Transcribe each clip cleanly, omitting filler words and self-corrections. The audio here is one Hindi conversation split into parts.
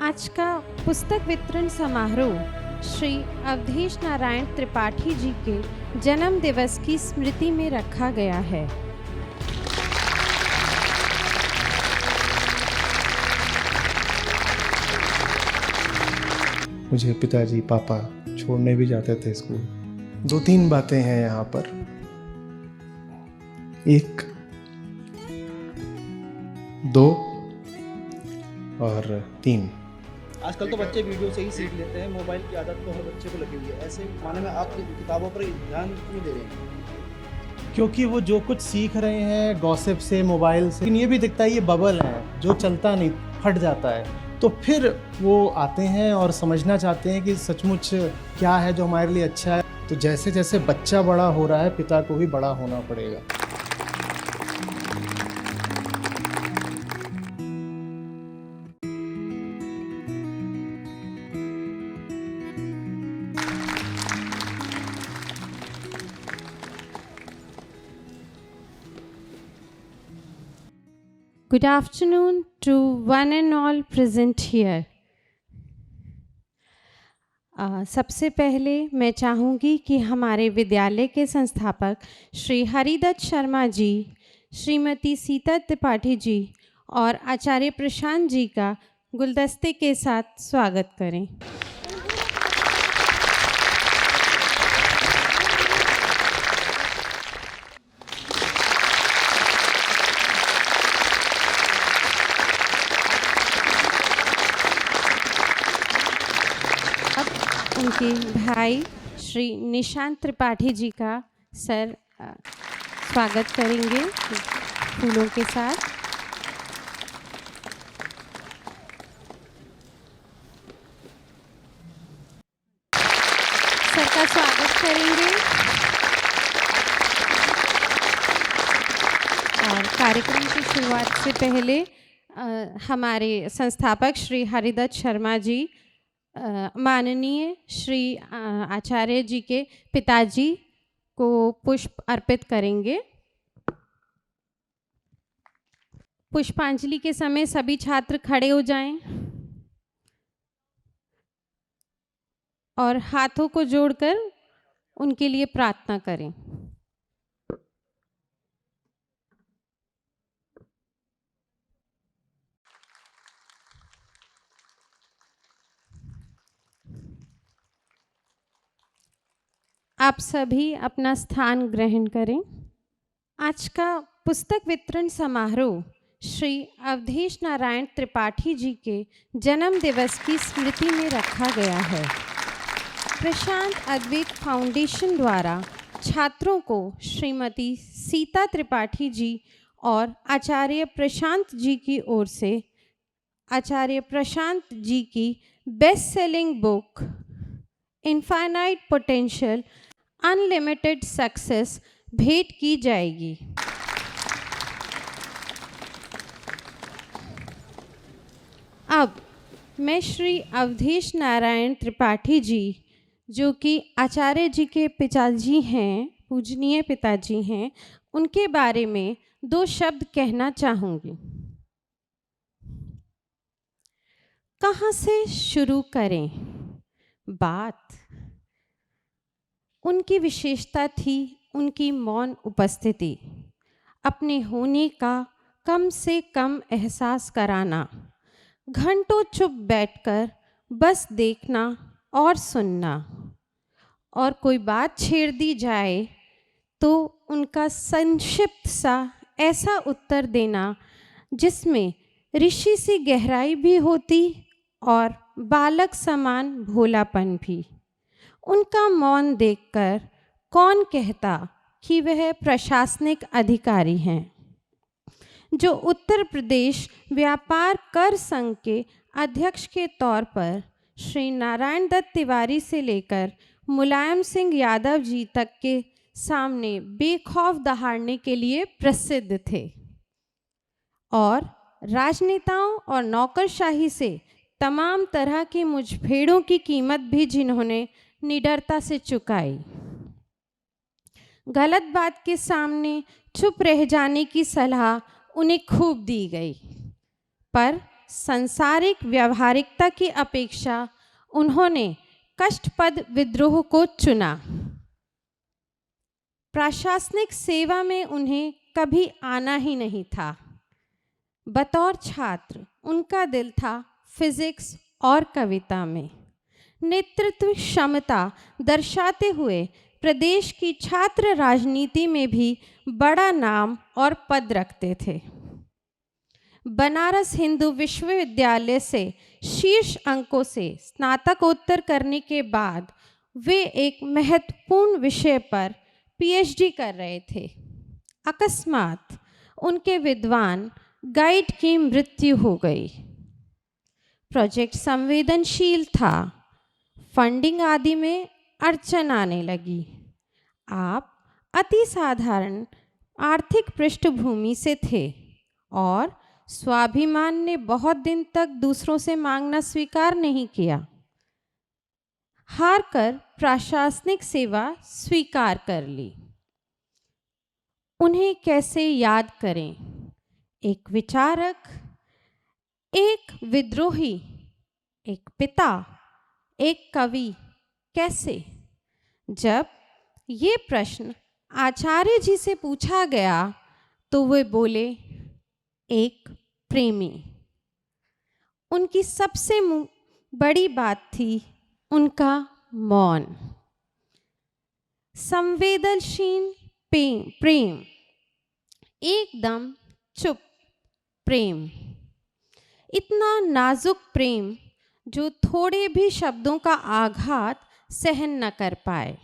आज का पुस्तक वितरण समारोह श्री अवधेश नारायण त्रिपाठी जी के जन्म दिवस की स्मृति में रखा गया है। मुझे पिताजी पापा छोड़ने भी जाते थे स्कूल। 2-3 बातें हैं यहाँ पर। एक, दो और 3। आजकल तो बच्चे वीडियो से ही सीख लेते हैं। मोबाइल की आदत तो हर बच्चे को लगी हुई है। ऐसे माने में आप किताबों पर ध्यान क्यों दे रहे हैं? क्योंकि वो जो कुछ सीख रहे हैं गॉसिप से, मोबाइल से, लेकिन ये भी दिखता है ये बबल है जो चलता नहीं, फट जाता है। तो फिर वो आते हैं और समझना चाहते हैं कि सचमुच क्या है जो हमारे लिए अच्छा है। तो जैसे जैसे बच्चा बड़ा हो रहा है, पिता को भी बड़ा होना पड़ेगा। Good afternoon to one and all present here. सबसे पहले मैं चाहूँगी कि हमारे विद्यालय के संस्थापक श्री हरिदत्त शर्मा जी, श्रीमती सीता त्रिपाठी जी और आचार्य प्रशांत जी का गुलदस्ते के साथ स्वागत करें। उनके भाई श्री निशांत त्रिपाठी जी का सर स्वागत करेंगे फूलों के साथ। सर का स्वागत करेंगे और कार्यक्रम की शुरुआत से पहले हमारे संस्थापक श्री हरिदत्त शर्मा जी माननीय श्री आचार्य जी के पिताजी को पुष्प अर्पित करेंगे। पुष्पांजलि के समय सभी छात्र खड़े हो जाएं और हाथों को जोड़कर उनके लिए प्रार्थना करें। आप सभी अपना स्थान ग्रहण करें। आज का पुस्तक वितरण समारोह श्री अवधेश नारायण त्रिपाठी जी के जन्म दिवस की स्मृति में रखा गया है। प्रशांत अद्वैत फाउंडेशन द्वारा छात्रों को श्रीमती सीता त्रिपाठी जी और आचार्य प्रशांत जी की ओर से आचार्य प्रशांत जी की best selling book infinite potential unlimited success भेंट की जाएगी। अब मैं श्री अवधेश नारायण त्रिपाठी जी, जो कि आचार्य जी के पिताजी हैं, पूजनीय पिताजी हैं, उनके बारे में 2 शब्द कहना चाहूँगी। कहाँ से शुरू करें बात? उनकी विशेषता थी उनकी मौन उपस्थिति, अपने होने का कम से कम एहसास कराना, घंटों चुप बैठकर बस देखना और सुनना, और कोई बात छेड़ दी जाए तो उनका संक्षिप्त सा ऐसा उत्तर देना जिसमें ऋषि सी गहराई भी होती और बालक समान भोलापन भी। उनका मौन देखकर कौन कहता कि वह प्रशासनिक अधिकारी हैं, जो उत्तर प्रदेश व्यापार कर संघ के अध्यक्ष के तौर पर श्री नारायण दत्त तिवारी से लेकर मुलायम सिंह यादव जी तक के सामने बेखौफ दहाड़ने के लिए प्रसिद्ध थे और राजनेताओं और नौकरशाही से तमाम तरह की मुठभेड़ों की कीमत भी जिन्होंने निडरता से चुकाई। गलत बात के सामने चुप रह जाने की सलाह उन्हें खूब दी गई, पर संसारिक व्यावहारिकता की अपेक्षा उन्होंने कष्टप्रद विद्रोह को चुना। प्रशासनिक सेवा में उन्हें कभी आना ही नहीं था। बतौर छात्र उनका दिल था फिजिक्स और कविता में। नेतृत्व क्षमता दर्शाते हुए प्रदेश की छात्र राजनीति में भी बड़ा नाम और पद रखते थे। बनारस हिंदू विश्वविद्यालय से शीर्ष अंकों से स्नातकोत्तर करने के बाद वे एक महत्वपूर्ण विषय पर पीएचडी कर रहे थे। अकस्मात उनके विद्वान गाइड की मृत्यु हो गई। प्रोजेक्ट संवेदनशील था, फंडिंग आदि में अड़चन आने लगी। आप अति साधारण आर्थिक पृष्ठभूमि से थे और स्वाभिमान ने बहुत दिन तक दूसरों से मांगना स्वीकार नहीं किया। हार कर प्रशासनिक सेवा स्वीकार कर ली। उन्हें कैसे याद करें? एक विचारक, एक विद्रोही, एक पिता, एक कवि, कैसे? जब ये प्रश्न आचार्य जी से पूछा गया तो वे बोले, एक प्रेमी। उनकी सबसे बड़ी बात थी उनका मौन। संवेदनशील प्रेम, एकदम चुप प्रेम, इतना नाजुक प्रेम जो थोड़े भी शब्दों का आघात सहन न कर पाए।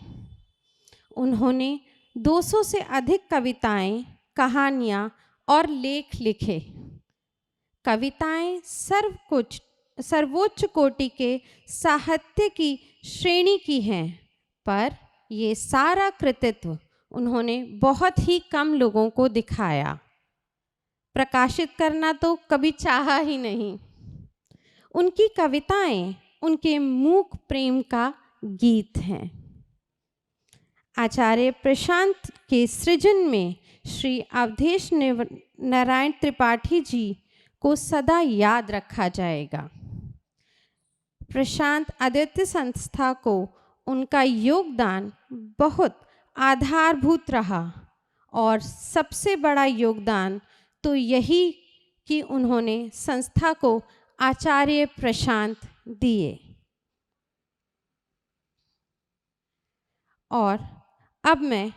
उन्होंने 200 से अधिक कविताएं, कहानियां और लेख लिखे। कविताएं सर्वोच्च कोटि के साहित्य की श्रेणी की हैं, पर ये सारा कृतित्व उन्होंने बहुत ही कम लोगों को दिखाया। प्रकाशित करना तो कभी चाहा ही नहीं। उनकी कविताएं उनके मूक प्रेम का गीत हैं। आचार्य प्रशांत के सृजन में श्री अवधेश नारायण त्रिपाठी जी को सदा याद रखा जाएगा। प्रशांत अद्वितीय संस्था को उनका योगदान बहुत आधारभूत रहा और सबसे बड़ा योगदान तो यही कि उन्होंने संस्था को आचार्य प्रशांत दिए। और अब मैं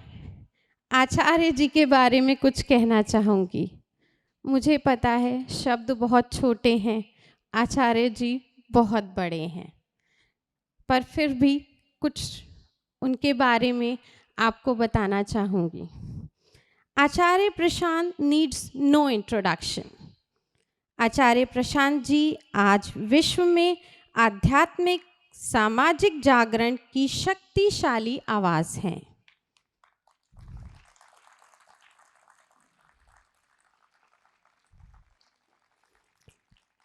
आचार्य जी के बारे में कुछ कहना चाहूँगी। मुझे पता है शब्द बहुत छोटे हैं, आचार्य जी बहुत बड़े हैं, पर फिर भी कुछ उनके बारे में आपको बताना चाहूँगी। आचार्य प्रशांत नीड्स नो इंट्रोडक्शन। आचार्य प्रशांत जी आज विश्व में आध्यात्मिक सामाजिक जागरण की शक्तिशाली आवाज़ हैं।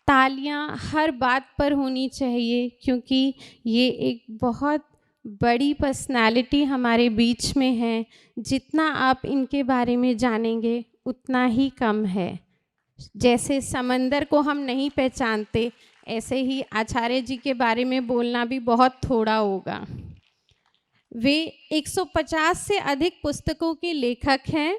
तालियां हर बात पर होनी चाहिए क्योंकि ये एक बहुत बड़ी पर्सनालिटी हमारे बीच में है। जितना आप इनके बारे में जानेंगे उतना ही कम है। जैसे समंदर को हम नहीं पहचानते, ऐसे ही आचार्य जी के बारे में बोलना भी बहुत थोड़ा होगा। वे 150 से अधिक पुस्तकों के लेखक हैं,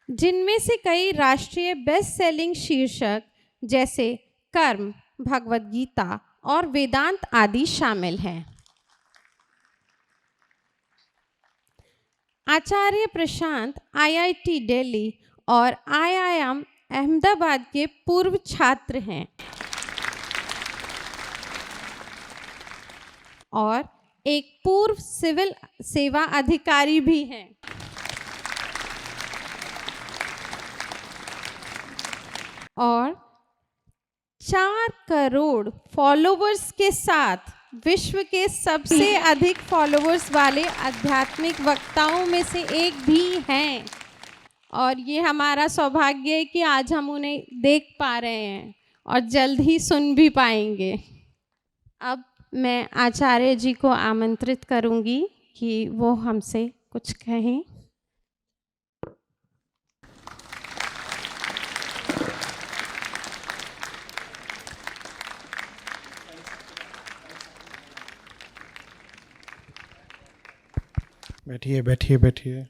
जिनमें से कई राष्ट्रीय बेस्ट सेलिंग शीर्षक जैसे कर्म, भगवद गीता और वेदांत आदि शामिल हैं। आचार्य प्रशांत आईआईटी दिल्ली और आईआईएम अहमदाबाद के पूर्व छात्र हैं और एक पूर्व सिविल सेवा अधिकारी भी हैं। और 4 करोड़ फॉलोवर्स के साथ विश्व के सबसे अधिक फॉलोवर्स वाले आध्यात्मिक वक्ताओं में से एक भी हैं। और ये हमारा सौभाग्य है कि आज हम उन्हें देख पा रहे हैं और जल्द ही सुन भी पाएंगे। अब मैं आचार्य जी को आमंत्रित करूंगी कि वो हमसे कुछ कहें। बैठिए बैठिए बैठिए।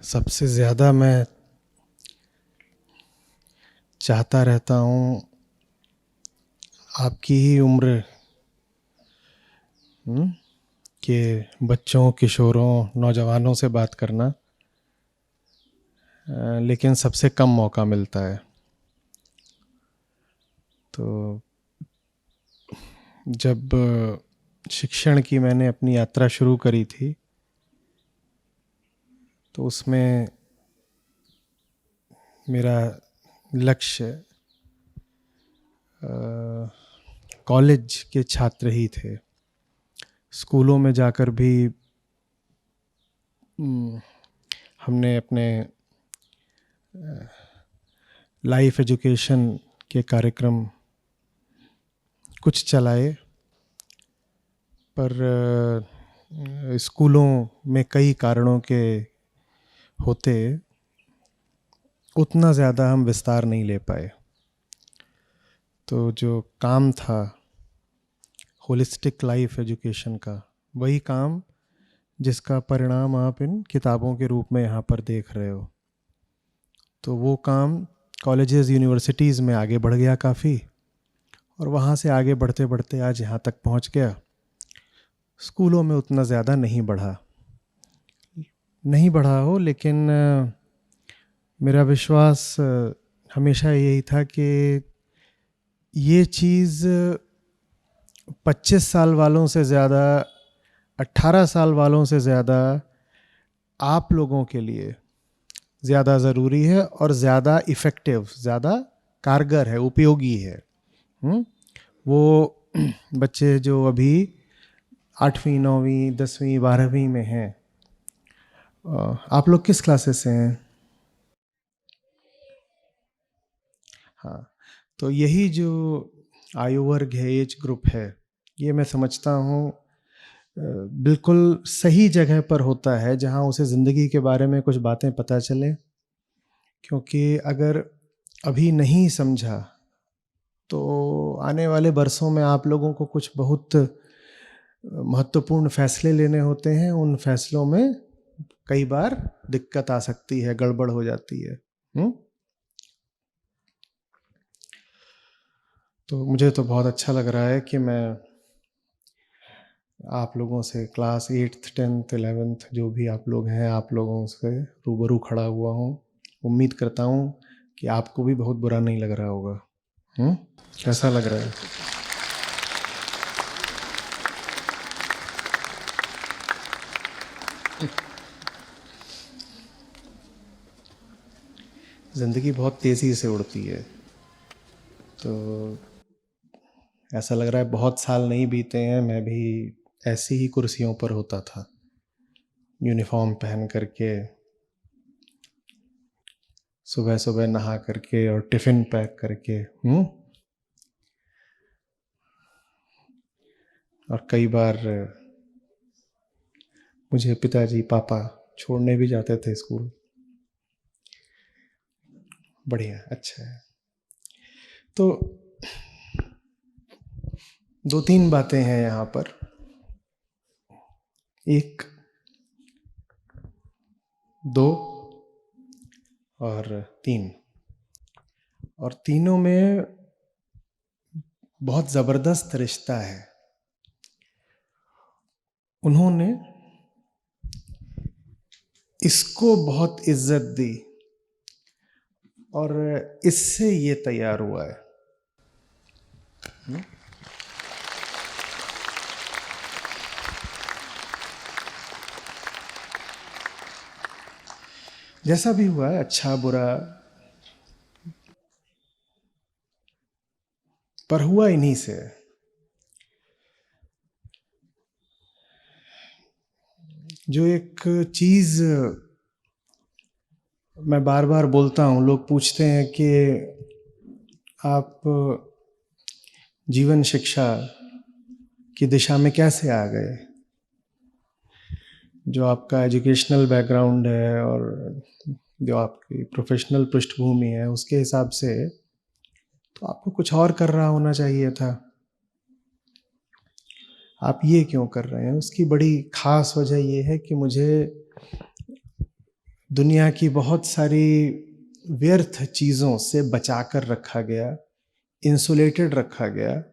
सबसे ज़्यादा मैं चाहता रहता हूँ आपकी ही उम्र के बच्चों, किशोरों, नौजवानों से बात करना, लेकिन सबसे कम मौका मिलता है। तो जब शिक्षण की मैंने अपनी यात्रा शुरू करी थी तो उसमें मेरा लक्ष्य कॉलेज के छात्र ही थे। स्कूलों में जाकर भी हमने अपने लाइफ एजुकेशन के कार्यक्रम कुछ चलाए, पर स्कूलों में कई कारणों के होते उतना ज़्यादा हम विस्तार नहीं ले पाए। तो जो काम था होलिस्टिक लाइफ एजुकेशन का, वही काम जिसका परिणाम आप इन किताबों के रूप में यहाँ पर देख रहे हो, तो वो काम कॉलेजेस, यूनिवर्सिटीज़ में आगे बढ़ गया काफ़ी, और वहाँ से आगे बढ़ते बढ़ते आज यहाँ तक पहुँच गया। स्कूलों में उतना ज़्यादा नहीं बढ़ा हो, लेकिन मेरा विश्वास हमेशा यही था कि ये चीज़ 25 साल वालों से ज़्यादा, 18 साल वालों से ज़्यादा आप लोगों के लिए ज़्यादा ज़रूरी है और ज़्यादा इफ़ेक्टिव, ज़्यादा कारगर है, उपयोगी है। वो बच्चे जो अभी 8वीं, 9वीं, 10वीं, 12वीं में हैं, आप लोग किस क्लासेस से हैं? हाँ, तो यही जो आयु वर्ग है, एज ग्रुप है, ये मैं समझता हूँ बिल्कुल सही जगह पर होता है जहाँ उसे ज़िंदगी के बारे में कुछ बातें पता चले। क्योंकि अगर अभी नहीं समझा तो आने वाले बरसों में आप लोगों को कुछ बहुत महत्वपूर्ण फैसले लेने होते हैं। उन फैसलों में कई बार दिक्कत आ सकती है, गड़बड़ हो जाती है। तो मुझे तो बहुत अच्छा लग रहा है कि मैं आप लोगों से क्लास 8th 10th 11th जो भी आप लोग हैं, आप लोगों से रूबरू खड़ा हुआ हूँ। उम्मीद करता हूँ कि आपको भी बहुत बुरा नहीं लग रहा होगा। कैसा लग रहा है? ज़िंदगी बहुत तेज़ी से उड़ती है, तो ऐसा लग रहा है बहुत साल नहीं बीते हैं, मैं भी ऐसी ही कुर्सियों पर होता था, यूनिफॉर्म पहन करके, सुबह सुबह नहा करके और टिफ़िन पैक करके। और कई बार मुझे पिताजी, पापा छोड़ने भी जाते थे स्कूल। बढ़िया, अच्छा है। तो 2-3 बातें हैं यहाँ पर। 1, 2 और 3, और तीनों में बहुत ज़बरदस्त रिश्ता है। उन्होंने इसको बहुत इज्जत दी और इससे ये तैयार हुआ है। जैसा भी हुआ है, अच्छा बुरा, पर हुआ इन्हीं से। जो एक चीज़ मैं बार बार बोलता हूँ, लोग पूछते हैं कि आप जीवन शिक्षा की दिशा में कैसे आ गए। जो आपका एजुकेशनल बैकग्राउंड है और जो आपकी प्रोफेशनल पृष्ठभूमि है, उसके हिसाब से तो आपको कुछ और कर रहा होना चाहिए था, आप ये क्यों कर रहे हैं? उसकी बड़ी खास वजह ये है कि मुझे दुनिया की बहुत सारी व्यर्थ चीज़ों से बचा कर रखा गया, इंसुलेटेड रखा गया,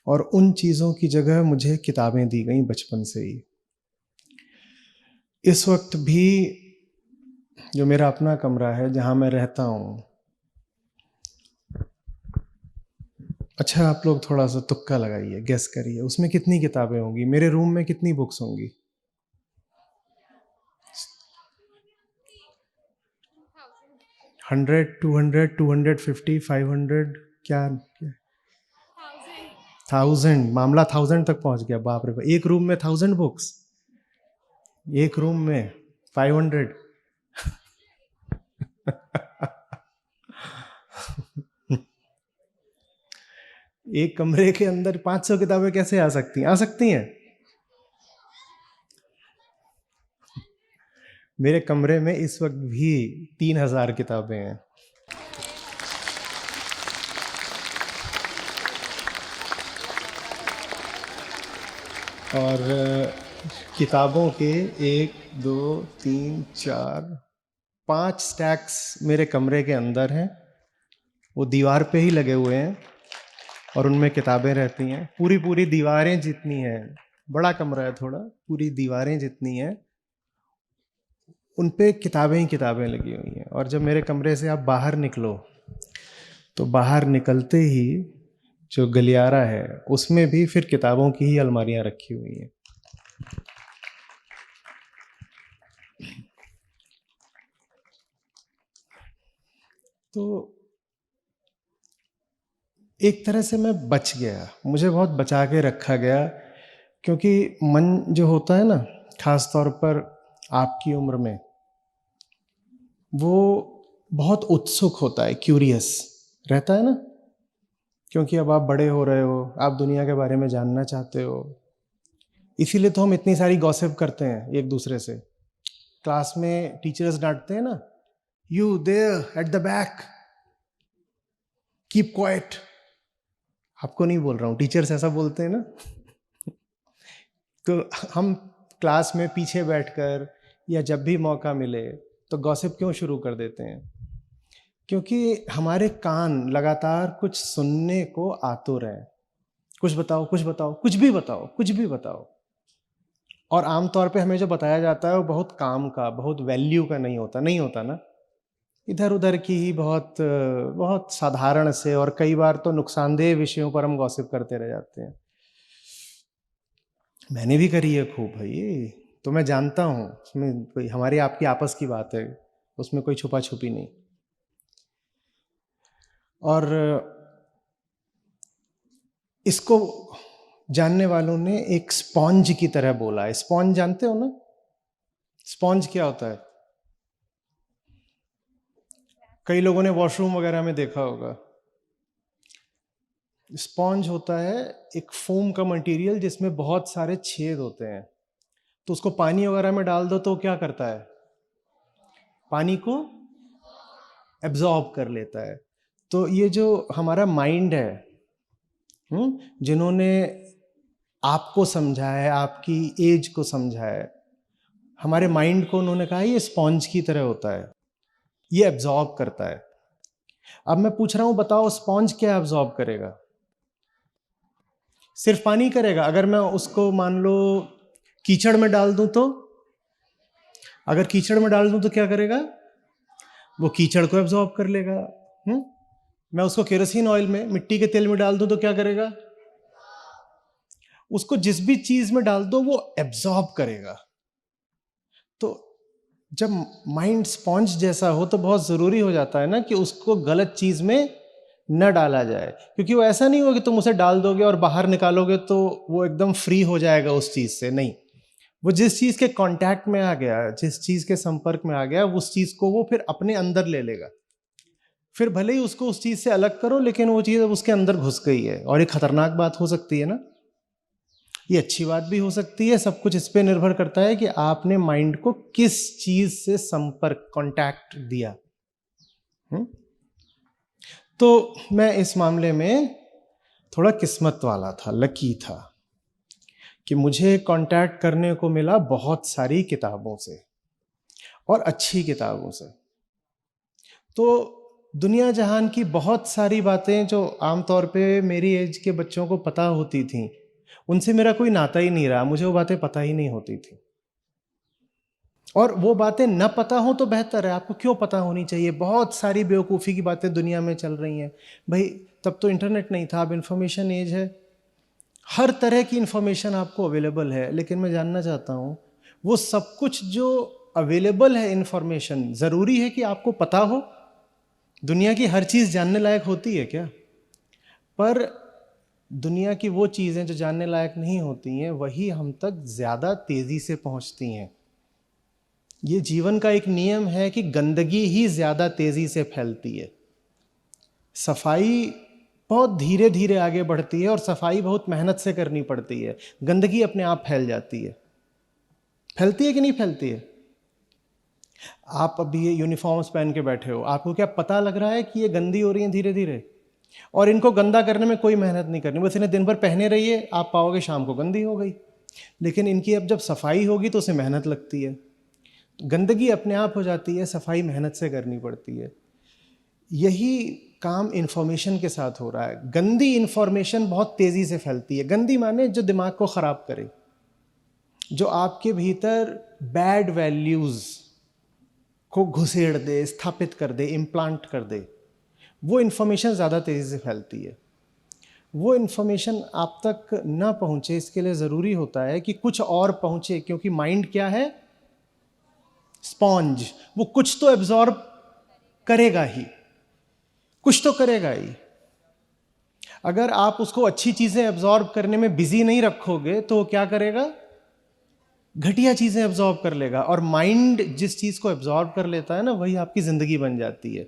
और उन चीज़ों की जगह मुझे किताबें दी गई बचपन से ही। इस वक्त भी जो मेरा अपना कमरा है जहाँ मैं रहता हूँ, अच्छा आप लोग थोड़ा सा तुक्का लगाइए, गेस करिए उसमें कितनी किताबें होंगी? मेरे रूम में कितनी बुक्स होंगी? 100, 200, 250, 500, क्या 1000? मामला 1000 तक पहुंच गया, बाप रे बाप। एक रूम में 1000 बुक्स, एक रूम में 500। एक कमरे के अंदर 500 किताबें कैसे आ सकती हैं? आ सकती हैं। मेरे कमरे में इस वक्त भी 3000 किताबें हैं। और किताबों के 1, 2, 3, 4, 5 स्टैक्स मेरे कमरे के अंदर हैं। वो दीवार पे ही लगे हुए हैं और उनमें किताबें रहती हैं। पूरी पूरी दीवारें जितनी हैं, बड़ा कमरा है थोड़ा, पूरी दीवारें जितनी हैं उन पे किताबें ही किताबें लगी हुई हैं। और जब मेरे कमरे से आप बाहर निकलो तो बाहर निकलते ही जो गलियारा है उसमें भी फिर किताबों की ही अलमारियां रखी हुई हैं। तो एक तरह से मैं बच गया, मुझे बहुत बचा के रखा गया, क्योंकि मन जो होता है ना, खास तौर पर आपकी उम्र में, वो बहुत उत्सुक होता है, क्यूरियस रहता है ना, क्योंकि अब आप बड़े हो रहे हो, आप दुनिया के बारे में जानना चाहते हो। इसीलिए तो हम इतनी सारी गॉसिप करते हैं एक दूसरे से। क्लास में टीचर्स डांटते हैं ना, you there at the back keep quiet. आपको नहीं बोल रहा हूँ, टीचर्स ऐसा बोलते हैं ना। तो हम क्लास में पीछे बैठकर या जब भी मौका मिले तो गॉसिप क्यों शुरू कर देते हैं? क्योंकि हमारे कान लगातार कुछ सुनने को आतुर हैं। कुछ बताओ, कुछ बताओ, कुछ भी बताओ, कुछ भी बताओ। और आमतौर पे हमें जो बताया जाता है वो बहुत काम का, बहुत वैल्यू का नहीं होता ना। इधर उधर की ही बहुत बहुत साधारण से और कई बार तो नुकसानदेह विषयों पर हम गॉसिप करते रह जाते हैं। मैंने भी करी है खूब भाई, तो मैं जानता हूँ उसमें कोई हमारी आपकी आपस की बात है, उसमें कोई छुपा छुपी नहीं। और इसको जानने वालों ने एक स्पॉन्ज की तरह बोला है। स्पॉन्ज जानते हो ना? स्पॉन्ज क्या होता है? कई लोगों ने वॉशरूम वगैरह में देखा होगा। स्पॉन्ज होता है एक फोम का मटेरियल जिसमें बहुत सारे छेद होते हैं। तो उसको पानी वगैरह में डाल दो तो क्या करता है? पानी को एब्जॉर्ब कर लेता है। तो ये जो हमारा माइंड है, जिन्होंने आपको समझा है, आपकी एज को समझा है, हमारे माइंड को उन्होंने कहा ये स्पॉन्ज की तरह होता है, ये एब्जॉर्ब करता है। अब मैं पूछ रहा हूं, बताओ स्पॉन्ज क्या एब्जॉर्ब करेगा? सिर्फ पानी करेगा? अगर मैं उसको मान लो कीचड़ में डाल दूं तो? अगर कीचड़ में डाल दूं तो क्या करेगा? वो कीचड़ को एब्जॉर्ब कर लेगा। मैं उसको केरोसिन ऑयल में, मिट्टी के तेल में डाल दूं तो क्या करेगा? उसको जिस भी चीज में डाल दो वो एब्जॉर्ब करेगा। तो जब माइंड स्पॉन्ज जैसा हो तो बहुत जरूरी हो जाता है ना कि उसको गलत चीज में न डाला जाए, क्योंकि वो ऐसा नहीं होगा कि तुम उसे डाल दोगे और बाहर निकालोगे तो वो एकदम फ्री हो जाएगा उस चीज से। नहीं, वो जिस चीज के कांटेक्ट में आ गया, जिस चीज के संपर्क में आ गया, उस चीज को वो फिर अपने अंदर ले लेगा। फिर भले ही उसको उस चीज से अलग करो, लेकिन वो चीज अब उसके अंदर घुस गई है। और ये खतरनाक बात हो सकती है ना, ये अच्छी बात भी हो सकती है। सब कुछ इस पे निर्भर करता है कि आपने माइंड को किस चीज से संपर्क, कांटेक्ट दिया। तो मैं इस मामले में थोड़ा किस्मत वाला था, लकी था कि मुझे कांटेक्ट करने को मिला बहुत सारी किताबों से और अच्छी किताबों से। तो दुनिया जहान की बहुत सारी बातें जो आमतौर पे मेरी एज के बच्चों को पता होती थी, उनसे मेरा कोई नाता ही नहीं रहा, मुझे वो बातें पता ही नहीं होती थी। और वो बातें न पता हो तो बेहतर है, आपको क्यों पता होनी चाहिए? बहुत सारी बेवकूफ़ी की बातें दुनिया में चल रही हैं भाई। तब तो इंटरनेट नहीं था, अब इन्फॉर्मेशन एज है, हर तरह की इन्फॉर्मेशन आपको अवेलेबल है। लेकिन मैं जानना चाहता हूँ वो सब कुछ जो अवेलेबल है इन्फॉर्मेशन, ज़रूरी है कि आपको पता हो? दुनिया की हर चीज़ जानने लायक होती है क्या? पर दुनिया की वो चीज़ें जो जानने लायक नहीं होती हैं वही हम तक ज़्यादा तेज़ी से पहुँचती हैं। ये जीवन का एक नियम है कि गंदगी ही ज़्यादा तेज़ी से फैलती है, सफाई बहुत धीरे धीरे आगे बढ़ती है और सफाई बहुत मेहनत से करनी पड़ती है। गंदगी अपने आप फैल जाती है। फैलती है कि नहीं फैलती है? आप अभी ये यूनिफॉर्म्स पहन के बैठे हो, आपको क्या पता लग रहा है कि ये गंदी हो रही हैं धीरे धीरे? और इनको गंदा करने में कोई मेहनत नहीं करनी, बस इन्हें दिन भर पहने रहिए, आप पाओगे शाम को गंदी हो गई। लेकिन इनकी अब जब सफाई होगी तो उसे मेहनत लगती है। गंदगी अपने आप हो जाती है, सफाई मेहनत से करनी पड़ती है। यही काम इन्फॉर्मेशन के साथ हो रहा है। गंदी इन्फॉर्मेशन बहुत तेज़ी से फैलती है। गंदी माने जो दिमाग को ख़राब करे, जो आपके भीतर बैड वैल्यूज़ को घुसेड़ दे, स्थापित कर दे, इम्प्लांट कर दे, वो इन्फॉर्मेशन ज़्यादा तेज़ी से फैलती है। वो इन्फॉर्मेशन आप तक ना पहुँचे इसके लिए ज़रूरी होता है कि कुछ और पहुँचे, क्योंकि माइंड क्या है? स्पॉन्ज। वो कुछ तो एब्जॉर्ब करेगा ही, कुछ तो करेगा ही। अगर आप उसको अच्छी चीज़ें एब्जॉर्ब करने में बिजी नहीं रखोगे तो वो क्या करेगा? घटिया चीज़ें एब्जॉर्ब कर लेगा। और माइंड जिस चीज़ को एब्जॉर्ब कर लेता है ना, वही आपकी ज़िंदगी बन जाती है।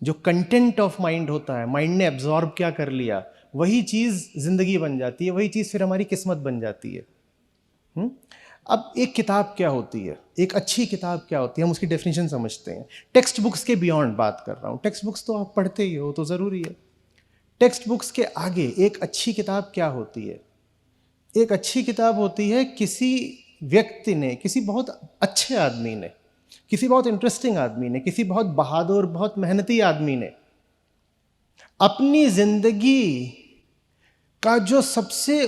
जो कंटेंट ऑफ माइंड होता है, माइंड ने एब्जॉर्ब क्या कर लिया, वही चीज़ ज़िंदगी बन जाती है, वही चीज़ फिर हमारी किस्मत बन जाती है। अब एक किताब क्या होती है, एक अच्छी किताब क्या होती है, हम उसकी डेफिनेशन समझते हैं। टेक्स्ट बुक्स के बियॉन्ड बात कर रहा हूँ। टेक्स्ट बुक्स तो आप पढ़ते ही हो, तो ज़रूरी है। टेक्स्ट बुक्स के आगे एक अच्छी किताब क्या होती है? एक अच्छी किताब होती है किसी व्यक्ति ने, किसी बहुत अच्छे आदमी ने, किसी बहुत इंटरेस्टिंग आदमी ने, किसी बहुत बहादुर, बहुत मेहनती आदमी ने अपनी ज़िंदगी का जो सबसे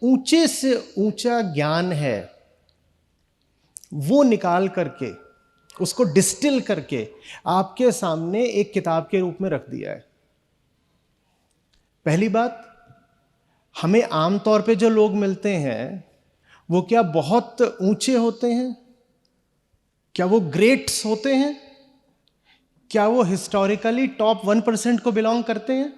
ऊंचे से ऊंचा ज्ञान है वो निकाल करके, उसको डिस्टिल करके आपके सामने एक किताब के रूप में रख दिया है। पहली बात, हमें आमतौर पे जो लोग मिलते हैं वो क्या बहुत ऊंचे होते हैं? क्या वो ग्रेट्स होते हैं? क्या वो हिस्टोरिकली टॉप 1% को बिलोंग करते हैं?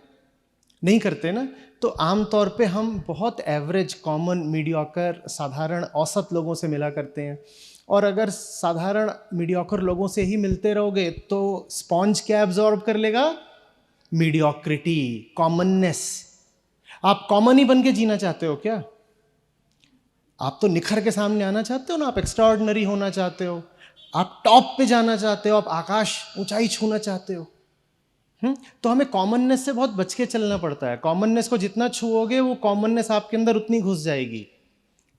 नहीं करते ना। तो आमतौर पे हम बहुत एवरेज, कॉमन, मीडियोकर, साधारण, औसत लोगों से मिला करते हैं। और अगर साधारण मीडियोकर लोगों से ही मिलते रहोगे तो स्पॉन्ज क्या एब्जॉर्ब कर लेगा? Mediocrity, commonness. आप कॉमन ही बन के जीना चाहते हो क्या? आप तो निखर के सामने आना चाहते हो ना, आप एक्स्ट्राऑर्डिनरी होना चाहते हो, आप टॉप पे जाना चाहते हो, आप आकाश, ऊंचाई छूना चाहते हो। तो हमें कॉमननेस से बहुत बच के चलना पड़ता है। कॉमननेस को जितना छुओगे वो कॉमननेस आपके अंदर उतनी घुस जाएगी।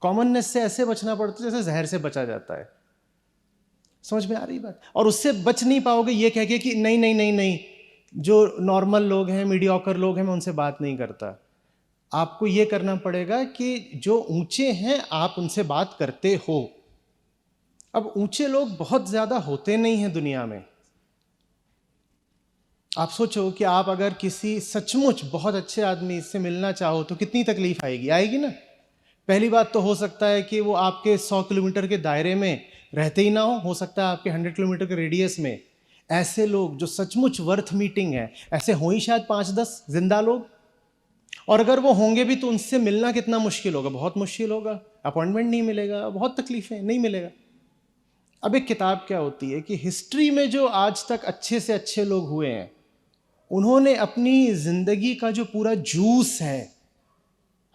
कॉमननेस से ऐसे बचना पड़ता है जैसे जहर से बचा जाता है। समझ में आ रही बात? और उससे बच नहीं पाओगे ये कह के कि नहीं नहीं नहीं नहीं, जो नॉर्मल लोग हैं, मीडियोकर लोग हैं, मैं उनसे बात नहीं करता। आपको ये करना पड़ेगा कि जो ऊंचे हैं आप उनसे बात करते हो। अब ऊंचे लोग बहुत ज़्यादा होते नहीं हैं दुनिया में। आप सोचो कि आप अगर किसी सचमुच बहुत अच्छे आदमी से मिलना चाहो तो कितनी तकलीफ आएगी? आएगी ना। पहली बात तो हो सकता है कि वो आपके 100 किलोमीटर के दायरे में रहते ही ना हो सकता है आपके 100 किलोमीटर के रेडियस में ऐसे लोग जो सचमुच वर्थ मीटिंग है, ऐसे हो ही शायद 5-10 जिंदा लोग। और अगर वो होंगे भी तो उनसे मिलना कितना मुश्किल होगा? बहुत मुश्किल होगा। अपॉइंटमेंट नहीं मिलेगा, बहुत तकलीफें, नहीं मिलेगा। अब एक किताब क्या होती है कि हिस्ट्री में जो आज तक अच्छे से अच्छे लोग हुए हैं, उन्होंने अपनी जिंदगी का जो पूरा जूस है,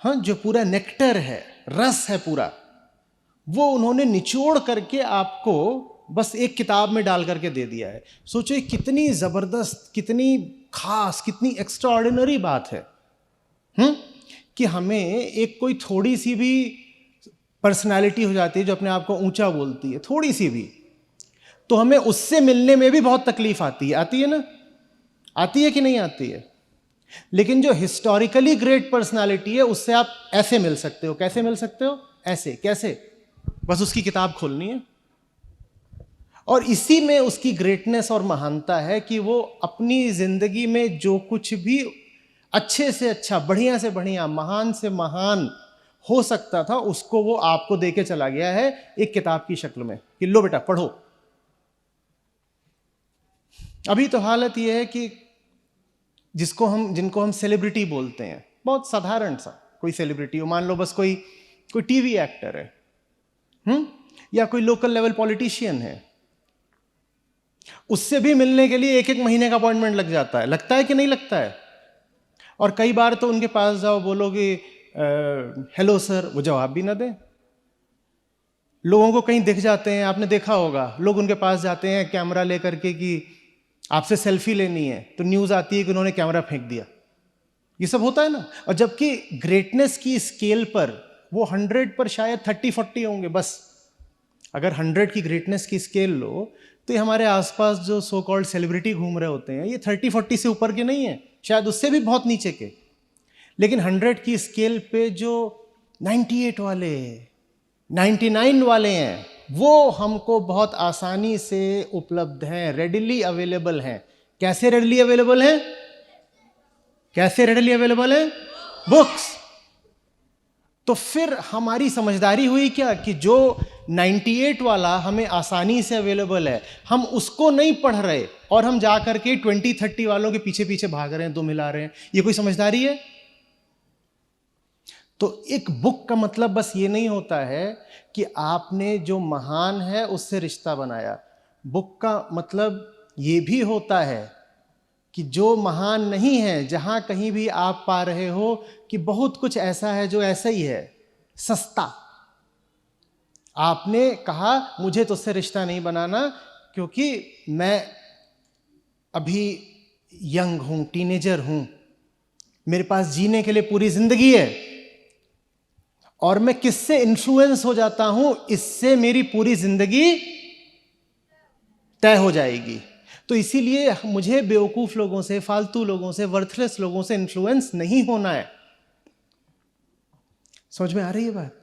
हाँ, जो पूरा नेक्टर है, रस है पूरा, वो उन्होंने निचोड़ करके आपको बस एक किताब में डाल करके दे दिया है। सोचो कितनी ज़बरदस्त, कितनी खास, कितनी एक्स्ट्राऑर्डिनरी बात है कि हमें एक कोई थोड़ी सी भी पर्सनालिटी हो जाती है जो अपने आप को ऊंचा बोलती है, थोड़ी सी भी, तो हमें उससे मिलने में भी बहुत तकलीफ आती है ना? आती है कि नहीं आती है? लेकिन जो हिस्टोरिकली ग्रेट पर्सनालिटी है उससे आप ऐसे मिल सकते हो। कैसे मिल सकते हो? ऐसे। कैसे? बस उसकी किताब खोलनी है, और इसी में उसकी ग्रेटनेस और महानता है कि वो अपनी जिंदगी में जो कुछ भी अच्छे से अच्छा, बढ़िया से बढ़िया, महान से महान हो सकता था, उसको वो आपको देके चला गया है एक किताब की शक्ल में कि लो बेटा पढ़ो। अभी तो हालत ये है कि जिनको हम सेलिब्रिटी बोलते हैं, बहुत साधारण सा कोई सेलिब्रिटी हो, मान लो बस कोई टीवी एक्टर है, या कोई लोकल लेवल पॉलिटिशियन है, उससे भी मिलने के लिए 1-1 महीने का अपॉइंटमेंट लग जाता है। लगता है कि नहीं लगता है? और कई बार तो उनके पास जाओ, बोलोगे हेलो सर, वो जवाब भी ना दें। लोगों को कहीं दिख जाते हैं, आपने देखा होगा, लोग उनके पास जाते हैं कैमरा लेकर के कि आपसे सेल्फी लेनी है, तो न्यूज़ आती है कि उन्होंने कैमरा फेंक दिया। ये सब होता है ना। और जबकि ग्रेटनेस की स्केल पर वो 100 पर शायद 30-40 होंगे बस। अगर 100 की ग्रेटनेस की स्केल लो तो ये हमारे आसपास जो सो कॉल्ड सेलिब्रिटी घूम रहे होते हैं, ये 30-40 से ऊपर के नहीं है, शायद उससे भी बहुत नीचे के। लेकिन 100 की स्केल पे जो 98 वाले, 99 वाले हैं, वो हमको बहुत आसानी से उपलब्ध हैं, रेडिली अवेलेबल हैं। कैसे रेडिली अवेलेबल हैं? कैसे रेडिली अवेलेबल हैं? बुक्स। तो फिर हमारी समझदारी हुई क्या कि जो 98 वाला हमें आसानी से अवेलेबल है, हम उसको नहीं पढ़ रहे और हम जा करके 20-30 वालों के पीछे पीछे भाग रहे हैं, दो मिला रहे हैं। ये कोई समझदारी है? तो एक बुक का मतलब बस ये नहीं होता है कि आपने जो महान है उससे रिश्ता बनाया। बुक का मतलब ये भी होता है कि जो महान नहीं है, जहां कहीं भी आप पा रहे हो कि बहुत कुछ ऐसा है जो ऐसा ही है, सस्ता। आपने कहा मुझे तो उससे रिश्ता नहीं बनाना क्योंकि मैं अभी यंग हूं, टीनेजर हूं, मेरे पास जीने के लिए पूरी जिंदगी है, और मैं किससे इन्फ्लुएंस हो जाता हूं, इससे मेरी पूरी जिंदगी तय हो जाएगी। तो इसीलिए मुझे बेवकूफ लोगों से, फालतू लोगों से, वर्थलेस लोगों से इन्फ्लुएंस नहीं होना है। समझ में आ रही है बात?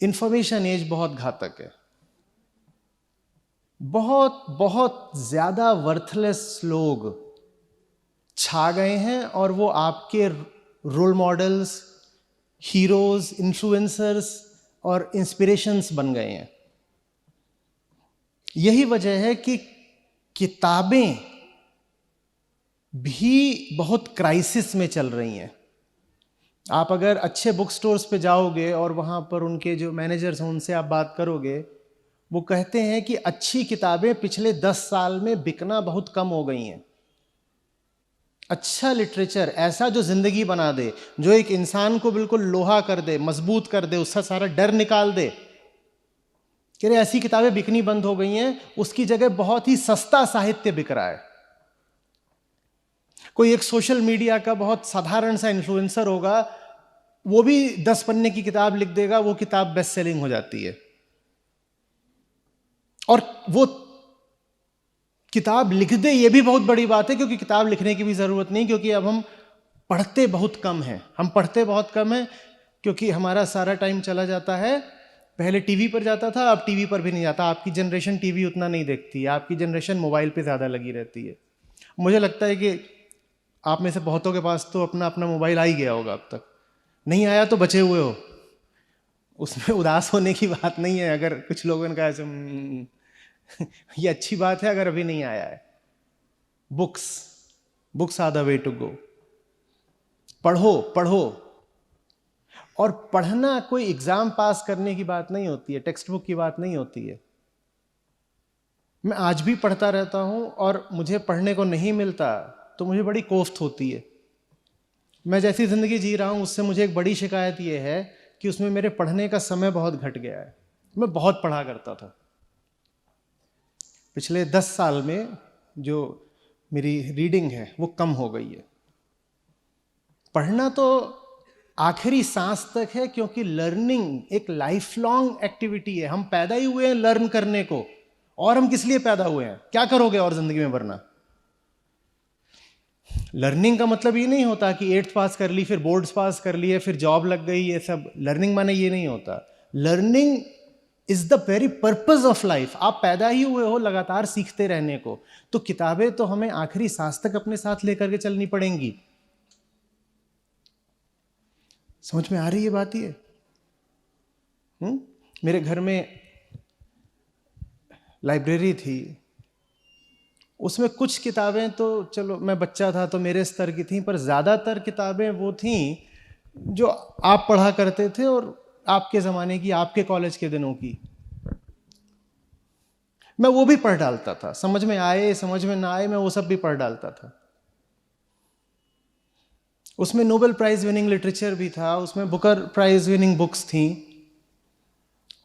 इंफॉर्मेशन एज बहुत घातक है। बहुत बहुत ज्यादा वर्थलेस लोग छा गए हैं और वो आपके रोल मॉडल्स, हीरोज, इन्फ्लुएंसर्स और इंस्पिरेशंस बन गए हैं। यही वजह है कि किताबें भी बहुत क्राइसिस में चल रही हैं। आप अगर अच्छे बुक स्टोर्स पे जाओगे और वहाँ पर उनके जो मैनेजर्स हैं उनसे आप बात करोगे, वो कहते हैं कि अच्छी किताबें पिछले 10 साल में बिकना बहुत कम हो गई हैं। अच्छा लिटरेचर, ऐसा जो जिंदगी बना दे, जो एक इंसान को बिल्कुल लोहा कर दे, मजबूत कर दे, उसका सारा डर निकाल दे, कि ऐसी किताबें बिकनी बंद हो गई हैं। उसकी जगह बहुत ही सस्ता साहित्य बिक रहा है। कोई एक सोशल मीडिया का बहुत साधारण सा इन्फ्लुएंसर होगा, वो भी 10 पन्ने की किताब लिख देगा, वो किताब बेस्ट सेलिंग हो जाती है। और वो किताब लिख दे, ये भी बहुत बड़ी बात है, क्योंकि किताब लिखने की भी जरूरत नहीं, क्योंकि अब हम पढ़ते बहुत कम हैं। हम पढ़ते बहुत कम हैं क्योंकि हमारा सारा टाइम चला जाता है, पहले टीवी पर जाता था, अब टीवी पर भी नहीं जाता। आपकी जनरेशन टीवी उतना नहीं देखती है, आपकी जनरेशन मोबाइल पे ज़्यादा लगी रहती है। मुझे लगता है कि आप में से बहुतों के पास तो अपना अपना मोबाइल आ ही गया होगा। अब तक नहीं आया तो बचे हुए हो, उसमें उदास होने की बात नहीं है। अगर कुछ लोगों ने कहा ये अच्छी बात है अगर अभी नहीं आया है। Books are the way to go. पढ़ो। और पढ़ना कोई एग्जाम पास करने की बात नहीं होती है, टेक्स्ट बुक की बात नहीं होती है। मैं आज भी पढ़ता रहता हूं और मुझे पढ़ने को नहीं मिलता तो मुझे बड़ी कोफ्त होती है। मैं जैसी जिंदगी जी रहा हूं उससे मुझे एक बड़ी शिकायत यह है कि उसमें मेरे पढ़ने का समय बहुत घट गया है। मैं बहुत पढ़ा करता था। पिछले 10 साल में जो मेरी रीडिंग है वो कम हो गई है। पढ़ना तो आखिरी सांस तक है, क्योंकि लर्निंग एक लाइफ लॉन्ग एक्टिविटी है। हम पैदा ही हुए हैं लर्न करने को, और हम किस लिए पैदा हुए हैं? क्या करोगे और जिंदगी में वरना? लर्निंग का मतलब ये नहीं होता कि 8th पास कर ली, फिर बोर्ड्स पास कर लिए, फिर जॉब लग गई, ये सब लर्निंग माने ये नहीं होता। Learning is the very purpose of life. आप पैदा ही हुए हो लगातार सीखते रहने को, तो किताबें तो हमें आखिरी सांस तक अपने साथ लेकर के चलनी पड़ेंगी। समझ में आ रही है बात ये? मेरे घर में लाइब्रेरी थी, उसमें कुछ किताबें तो चलो मैं बच्चा था तो मेरे स्तर की थी, पर ज़्यादातर किताबें वो थीं जो आप पढ़ा करते थे और आपके ज़माने की, आपके कॉलेज के दिनों की। मैं वो भी पढ़ डालता था, समझ में आए समझ में ना आए, मैं वो सब भी पढ़ डालता था। उसमें नोबेल प्राइज विनिंग लिटरेचर भी था, उसमें बुकर प्राइज विनिंग बुक्स थी,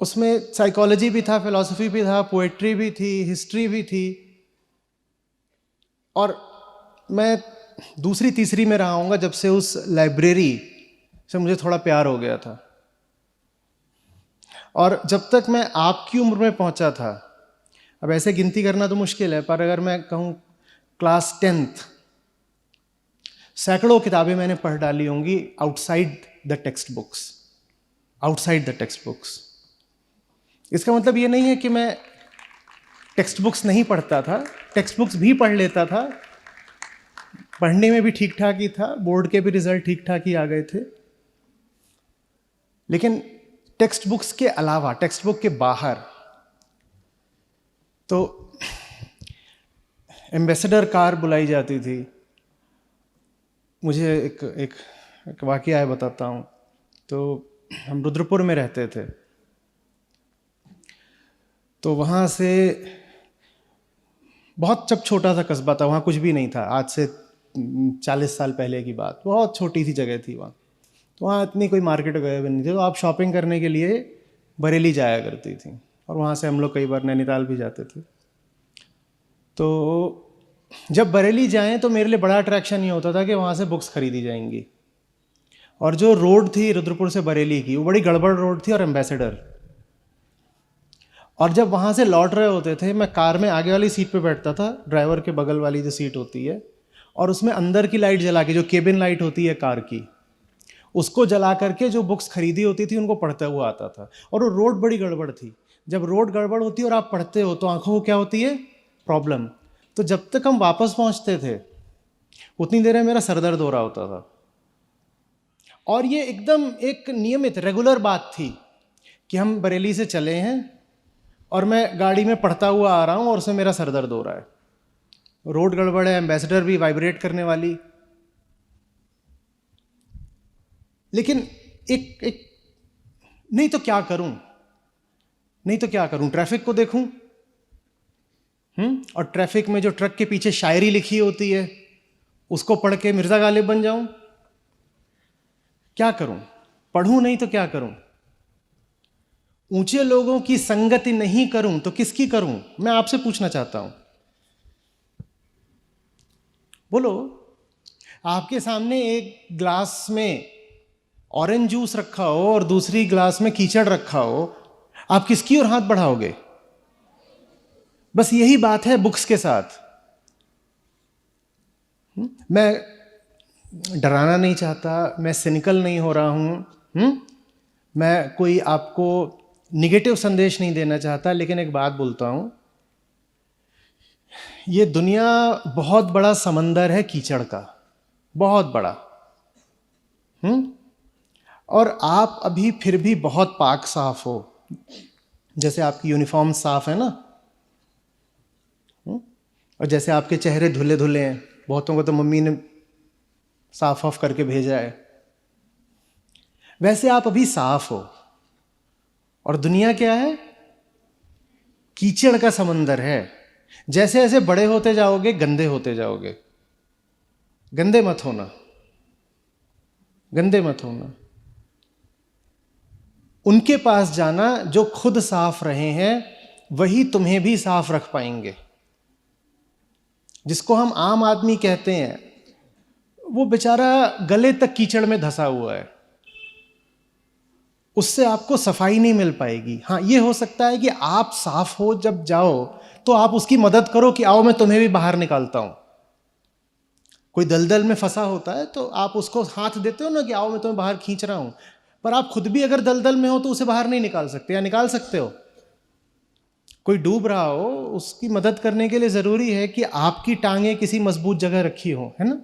उसमें साइकोलॉजी भी था, फिलॉसफी भी था, पोएट्री भी थी, हिस्ट्री भी थी। और मैं दूसरी तीसरी में रहा हूँगा जब से उस लाइब्रेरी से मुझे थोड़ा प्यार हो गया था। और जब तक मैं आपकी उम्र में पहुँचा था, अब ऐसे गिनती करना तो मुश्किल है, पर अगर मैं कहूँ क्लास 10th, सैकड़ों किताबें मैंने पढ़ डाली होंगी outside the text books, outside the text books. इसका मतलब ये नहीं है कि मैं टेक्स्ट बुक्स नहीं पढ़ता था, टेक्स्ट बुक्स भी पढ़ लेता था, पढ़ने में भी ठीक ठाक ही था, बोर्ड के भी रिजल्ट ठीक ठाक ही आ गए थे। लेकिन टेक्स्ट बुक्स के अलावा, टेक्स्ट बुक के बाहर तो एम्बेसडर कार बुलाई जाती थी। मुझे एक वाकया है, बताता हूँ। तो हम रुद्रपुर में रहते थे, तो वहाँ से बहुत जब छोटा सा कस्बा था, वहाँ कुछ भी नहीं था, आज से 40 साल पहले की बात, बहुत छोटी सी जगह थी वहाँ। तो वहाँ इतनी कोई मार्केट वगैरह भी नहीं थी, तो आप शॉपिंग करने के लिए बरेली जाया करती थी, और वहाँ से हम लोग कई बार नैनीताल भी जाते थे। तो जब बरेली जाएं तो मेरे लिए बड़ा अट्रैक्शन ये होता था कि वहाँ से बुक्स खरीदी जाएंगी। और जो रोड थी रुद्रपुर से बरेली की, वो बड़ी गड़बड़ रोड थी, और एम्बेसडर। और जब वहाँ से लौट रहे होते थे, मैं कार में आगे वाली सीट पे बैठता था, ड्राइवर के बगल वाली जो सीट होती है, और उसमें अंदर की लाइट जला के, जो केबिन लाइट होती है कार की, उसको जला करके जो बुक्स खरीदी होती थी उनको पढ़ता हुआ आता था। और वो रोड बड़ी गड़बड़ थी। जब रोड गड़बड़ होती है और आप पढ़ते हो तो आंखों को क्या होती है? प्रॉब्लम। तो जब तक हम वापस पहुंचते थे उतनी देर में मेरा सर दर्द हो रहा होता था। और ये एकदम एक नियमित रेगुलर बात थी कि हम बरेली से चले हैं और मैं गाड़ी में पढ़ता हुआ आ रहा हूं और उसमें मेरा सर दर्द हो रहा है, रोड गड़बड़ है, एम्बेसडर भी वाइब्रेट करने वाली। लेकिन एक नहीं तो क्या करूं, नहीं तो क्या करूं, ट्रैफिक को देखूं, और ट्रैफिक में जो ट्रक के पीछे शायरी लिखी होती है उसको पढ़ के मिर्जा गालिब बन जाऊं? क्या करूं? पढ़ूं नहीं तो क्या करूं? ऊंचे लोगों की संगति नहीं करूं तो किसकी करूं? मैं आपसे पूछना चाहता हूं, बोलो। आपके सामने एक ग्लास में ऑरेंज जूस रखा हो और दूसरी ग्लास में कीचड़ रखा हो, आप किसकी ओर हाथ बढ़ाओगे? बस यही बात है बुक्स के साथ। मैं डराना नहीं चाहता, मैं सिनिकल नहीं हो रहा हूं, मैं कोई आपको निगेटिव संदेश नहीं देना चाहता, लेकिन एक बात बोलता हूं, ये दुनिया बहुत बड़ा समंदर है कीचड़ का, बहुत बड़ा। और आप अभी फिर भी बहुत पाक साफ हो, जैसे आपकी यूनिफॉर्म साफ है ना, और जैसे आपके चेहरे धुले धुले हैं, बहुतों को तो मम्मी ने साफ ऑफ करके भेजा है, वैसे आप अभी साफ हो। और दुनिया क्या है? कीचड़ का समंदर है। जैसे जैसे बड़े होते जाओगे गंदे होते जाओगे। गंदे मत होना, गंदे मत होना। उनके पास जाना जो खुद साफ रहे हैं, वही तुम्हें भी साफ रख पाएंगे। जिसको हम आम आदमी कहते हैं, वो बेचारा गले तक कीचड़ में धंसा हुआ है, उससे आपको सफाई नहीं मिल पाएगी। हाँ, ये हो सकता है कि आप साफ हो जब जाओ तो आप उसकी मदद करो कि आओ मैं तुम्हें भी बाहर निकालता हूं। कोई दलदल में फंसा होता है तो आप उसको हाथ देते हो ना कि आओ मैं तुम्हें बाहर खींच रहा हूं, पर आप खुद भी अगर दलदल में हो तो उसे बाहर नहीं निकाल सकते, या निकाल सकते हो? कोई डूब रहा हो, उसकी मदद करने के लिए ज़रूरी है कि आपकी टांगें किसी मजबूत जगह रखी हो, है ना,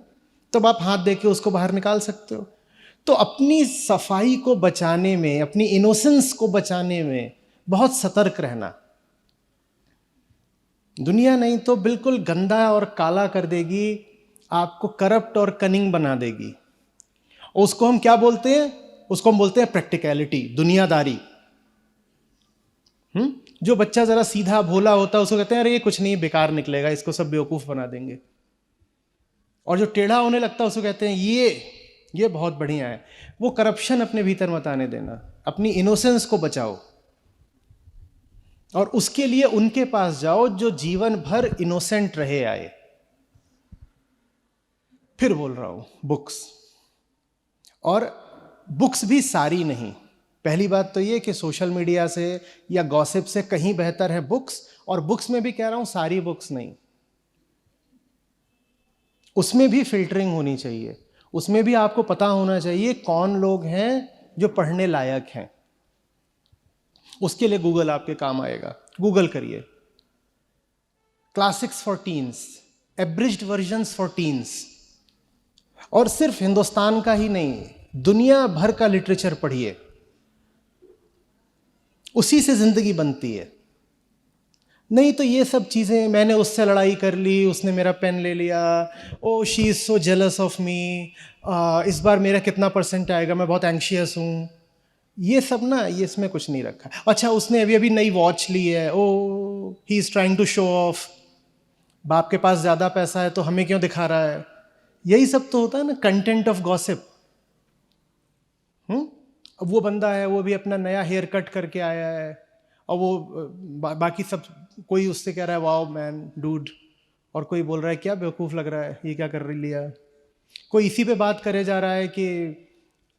तब आप हाथ दे के उसको बाहर निकाल सकते हो। तो अपनी सफाई को बचाने में, अपनी इनोसेंस को बचाने में बहुत सतर्क रहना। दुनिया नहीं तो बिल्कुल गंदा और काला कर देगी, आपको करप्ट और कनिंग बना देगी। और उसको हम क्या बोलते हैं? उसको हम बोलते हैं प्रैक्टिकलिटी, दुनियादारी। जो बच्चा जरा सीधा भोला होता है उसको कहते हैं अरे ये कुछ नहीं, बेकार निकलेगा, इसको सब बेवकूफ बना देंगे। और जो टेढ़ा होने लगता है उसको कहते हैं ये बहुत बढ़िया है। वो करप्शन अपने भीतर मत आने देना, अपनी इनोसेंस को बचाओ, और उसके लिए उनके पास जाओ जो जीवन भर इनोसेंट रहे आए। फिर बोल रहा हूं, बुक्स। और बुक्स भी सारी नहीं। पहली बात तो ये कि सोशल मीडिया से या गॉसिप से कहीं बेहतर है बुक्स, और बुक्स में भी कह रहा हूं सारी बुक्स नहीं, उसमें भी फिल्टरिंग होनी चाहिए। उसमें भी आपको पता होना चाहिए कौन लोग हैं जो पढ़ने लायक हैं। उसके लिए गूगल आपके काम आएगा। गूगल करिए classics for teens, abridged versions for teens. और सिर्फ हिंदुस्तान का ही नहीं, दुनिया भर का लिटरेचर पढ़िए, उसी से जिंदगी बनती है। नहीं तो ये सब चीज़ें, मैंने उससे लड़ाई कर ली, उसने मेरा पेन ले लिया, oh she is so jealous of me, इस बार मेरा कितना परसेंट आएगा, मैं बहुत एंशियस हूँ, ये सब ना, ये इसमें कुछ नहीं रखा। अच्छा, उसने अभी अभी नई वॉच ली है, oh he is trying to show off, बाप के पास ज़्यादा पैसा है तो हमें क्यों दिखा रहा है। यही सब तो होता है ना, कंटेंट ऑफ गॉसिप। अब वो बंदा है, वो भी अपना नया हेयर कट करके आया है, और वो बाकी सब, कोई उससे कह रहा है वाओ मैन डूड, और कोई बोल रहा है क्या बेवकूफ़ लग रहा है, ये क्या कर लिया। कोई इसी पे बात करे जा रहा है कि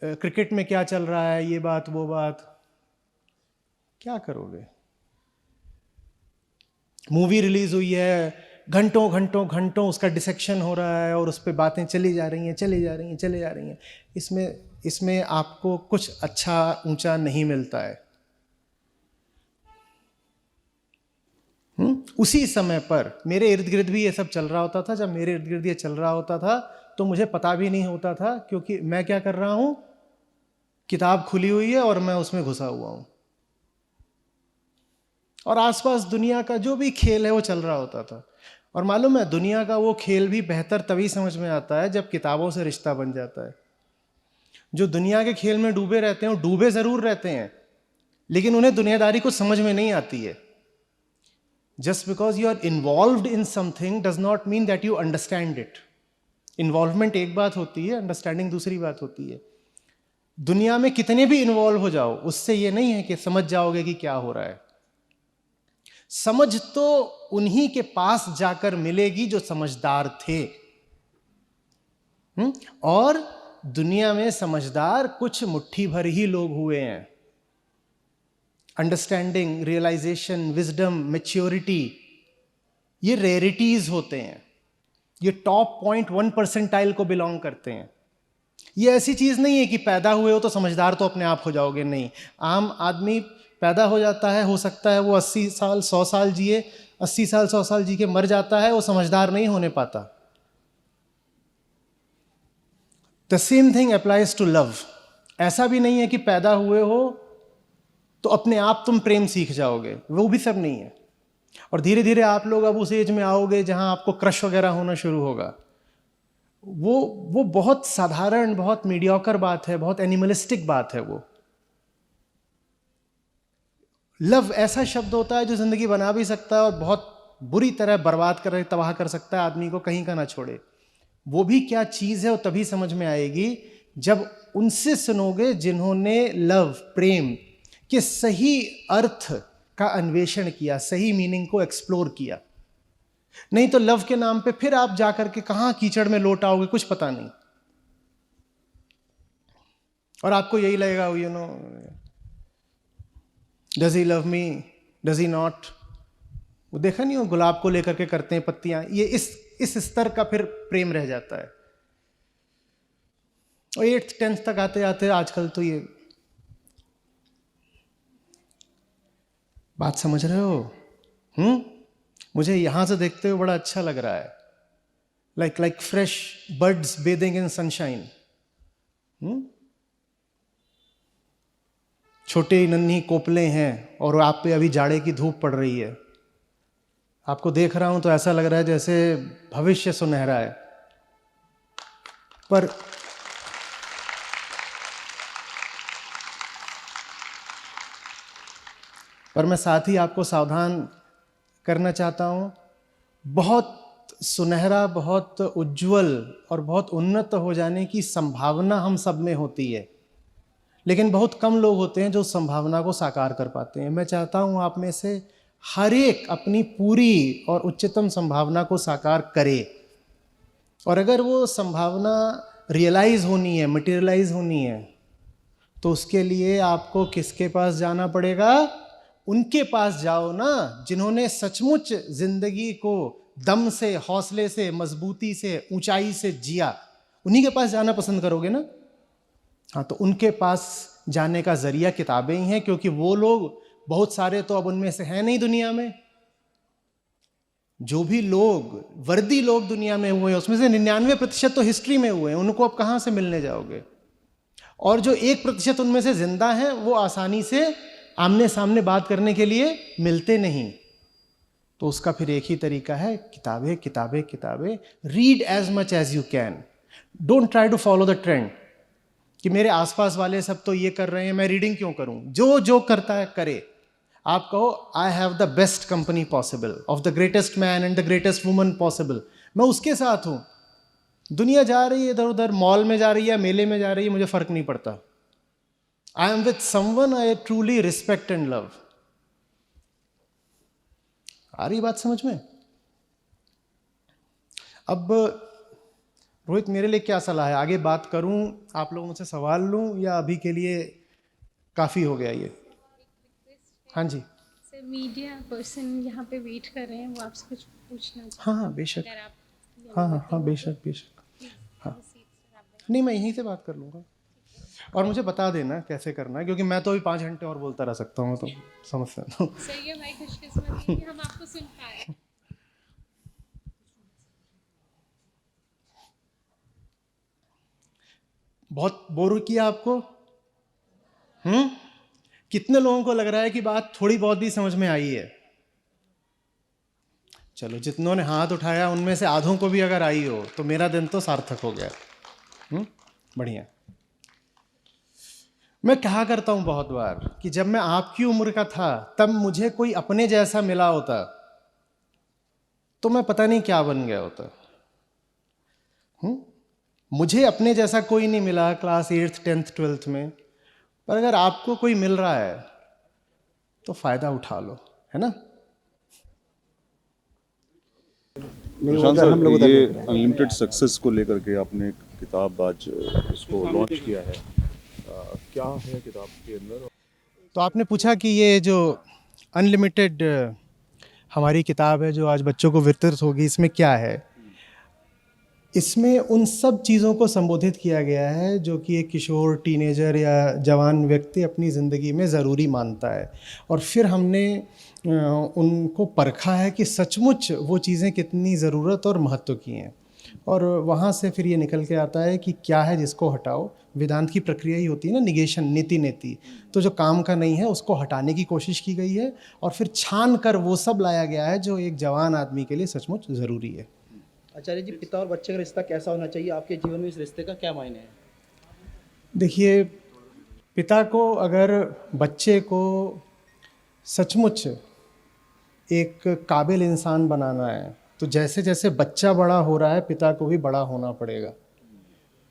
क्रिकेट में क्या चल रहा है, ये बात वो बात। क्या करोगे? मूवी रिलीज हुई है, घंटों घंटों घंटों उसका डिसेक्शन हो रहा है, और उस पर बातें चली जा रही हैं, चली जा रही हैं, चली जा रही हैं। इसमें आपको कुछ अच्छा ऊंचा नहीं मिलता है। उसी समय पर मेरे इर्द गिर्द भी ये सब चल रहा होता था। जब मेरे इर्द गिर्द ये चल रहा होता था तो मुझे पता भी नहीं होता था, क्योंकि मैं क्या कर रहा हूं, किताब खुली हुई है और मैं उसमें घुसा हुआ हूं, और आसपास दुनिया का जो भी खेल है वो चल रहा होता था। और मालूम है, दुनिया का वो खेल भी बेहतर तभी समझ में आता है जब किताबों से रिश्ता बन जाता है। जो दुनिया के खेल में डूबे रहते हैं वो डूबे जरूर रहते हैं, लेकिन उन्हें दुनियादारी को समझ में नहीं आती है। Just because you are involved in something does not mean that you understand it. Involvement एक बात होती है, अंडरस्टैंडिंग दूसरी बात होती है। दुनिया में कितने भी इन्वॉल्व हो जाओ, उससे ये नहीं है कि समझ जाओगे कि क्या हो रहा है। समझ तो उन्हीं के पास जाकर मिलेगी जो समझदार थे। और दुनिया में समझदार कुछ मुट्ठी भर ही लोग हुए हैं। अंडरस्टैंडिंग, रियलाइजेशन, विजडम, मैच्योरिटी, ये रेयरिटीज होते हैं। ये टॉप 0.1% को बिलोंग करते हैं। ये ऐसी चीज नहीं है कि पैदा हुए हो तो समझदार तो अपने आप हो जाओगे, नहीं। आम आदमी पैदा हो जाता है, हो सकता है वो 80 साल 100 साल जिए, 80 साल 100 साल जी के मर जाता है, वो समझदार नहीं होने पाता। The same thing applies to love. ऐसा भी नहीं है कि पैदा हुए हो तो अपने आप तुम प्रेम सीख जाओगे, वो भी सब नहीं है। और धीरे धीरे आप लोग अब उस एज में आओगे जहां आपको क्रश वगैरह होना शुरू होगा। वो बहुत साधारण, बहुत मीडियोकर बात है, बहुत एनिमलिस्टिक बात है। वो लव ऐसा शब्द होता है जो जिंदगी बना भी सकता है और बहुत बुरी तरह बर्बाद कर, तबाह कर सकता है आदमी को, कहीं का ना छोड़े। वो भी क्या चीज है वो तभी समझ में आएगी जब उनसे सुनोगे जिन्होंने लव, प्रेम के सही अर्थ का अन्वेषण किया, सही मीनिंग को एक्सप्लोर किया। नहीं तो लव के नाम पे फिर आप जा करके कहाँ कीचड़ में लौट आओगे, कुछ पता नहीं। और आपको यही लगेगा, you know, does he love me, does he not. वो देखा नहीं, वो गुलाब को लेकर के करते हैं पत्तियां, ये इस स्तर का फिर प्रेम रह जाता है। और 8th 10th तक आते आते आजकल तो ये बात समझ रहे हो? मुझे यहां से देखते हुए बड़ा अच्छा लग रहा है, लाइक फ्रेश बर्ड्स बेदिंग इन सनशाइन। छोटे नन्ही कोपले हैं और आप पे अभी जाड़े की धूप पड़ रही है। आपको देख रहा हूं तो ऐसा लग रहा है जैसे भविष्य सुनहरा है। पर मैं साथ ही आपको सावधान करना चाहता हूं, बहुत सुनहरा, बहुत उज्जवल और बहुत उन्नत हो जाने की संभावना हम सब में होती है, लेकिन बहुत कम लोग होते हैं जो उस संभावना को साकार कर पाते हैं। मैं चाहता हूं आप में से हर एक अपनी पूरी और उच्चतम संभावना को साकार करे। और अगर वो संभावना रियलाइज होनी है, मटेरियलाइज होनी है, तो उसके लिए आपको किसके पास जाना पड़ेगा? उनके पास जाओ ना, जिन्होंने सचमुच जिंदगी को दम से, हौसले से, मजबूती से, ऊंचाई से जिया। उन्हीं के पास जाना पसंद करोगे ना? हाँ, तो उनके पास जाने का जरिया किताबें ही हैं, क्योंकि वो लोग, बहुत सारे तो अब उनमें से हैं नहीं दुनिया में। जो भी लोग वर्दी लोग दुनिया में हुए हैं, उसमें से 99% तो हिस्ट्री में हुए हैं। उनको अब कहाँ से मिलने जाओगे? और जो 1% उनमें से जिंदा हैं, वो आसानी से आमने सामने बात करने के लिए मिलते नहीं। तो उसका फिर एक ही तरीका है, किताबें किताबें किताबें। Read as much as you can. Don't try to follow the trend कि मेरे आसपास वाले सब तो ये कर रहे हैं, मैं रीडिंग क्यों करूं? जो जो करता है करे। आप कहो, I have the best company possible of the greatest man and the greatest woman possible. मैं उसके साथ हूं। दुनिया जा रही है इधर उधर, मॉल में जा रही है, मेले में जा रही है, मुझे फर्क नहीं पड़ता। I am with someone I truly respect and love. आ रही बात समझ में? अब रोहित, मेरे लिए क्या सलाह है? आगे बात करूं, आप लोगों मुझसे सवाल लूं, या अभी के लिए काफ़ी हो गया ये? हाँ जी सर, मीडिया पर्सन यहाँ पे वेट कर रहे हैं, वो आपसे कुछ पूछना चाहते हाँ हाँ बेशक, हैं। अगर आप हाँ बेशक बेशक। हाँ नहीं, मैं यहीं से बात कर लूँगा। और मुझे बता देना कैसे करना है, क्योंकि मैं तो अभी 5 घंटे और बोलता रह सकता हूँ, तो समझ सकता हूँ। सही है भाई, खुशकिस्मती कि हम आपको सुन पाए। बहुत बोर किया आपको? कितने लोगों को लग रहा है कि बात थोड़ी बहुत भी समझ में आई है? चलो, जितनों ने हाथ उठाया उनमें से आधों को भी अगर आई हो तो मेरा दिन तो सार्थक हो गया। बढ़िया। मैं कहा करता हूं बहुत बार कि जब मैं आपकी उम्र का था तब मुझे कोई अपने जैसा मिला होता तो मैं पता नहीं क्या बन गया होता। मुझे अपने जैसा कोई नहीं मिला क्लास 8th 10th 12th में, पर अगर आपको कोई मिल रहा है तो फायदा उठा लो, है ना? प्रशांत सर, ये अनलिमिटेड सक्सेस को लेकर के आपने एक किताब आज इसको लॉन्च किया है, क्या है किताब के अंदर? तो आपने पूछा कि ये जो अनलिमिटेड हमारी किताब है जो आज बच्चों को वितरित होगी, इसमें क्या है? इसमें उन सब चीज़ों को संबोधित किया गया है जो कि एक किशोर, टीनेजर या जवान व्यक्ति अपनी ज़िंदगी में ज़रूरी मानता है। और फिर हमने उनको परखा है कि सचमुच वो चीज़ें कितनी ज़रूरत और महत्व की हैं। और वहाँ से फिर ये निकल के आता है कि क्या है जिसको हटाओ। वेदांत की प्रक्रिया ही होती है ना, निगेशन, नीति। तो जो काम का नहीं है उसको हटाने की कोशिश की गई है, और फिर छान कर वो सब लाया गया है जो एक जवान आदमी के लिए सचमुच ज़रूरी है। आचार्य जी, पिता और बच्चे का रिश्ता कैसा होना चाहिए? आपके जीवन में इस रिश्ते का क्या मायने है? देखिए, पिता को अगर बच्चे को सचमुच एक काबिल इंसान बनाना है तो जैसे जैसे बच्चा बड़ा हो रहा है पिता को भी बड़ा होना पड़ेगा।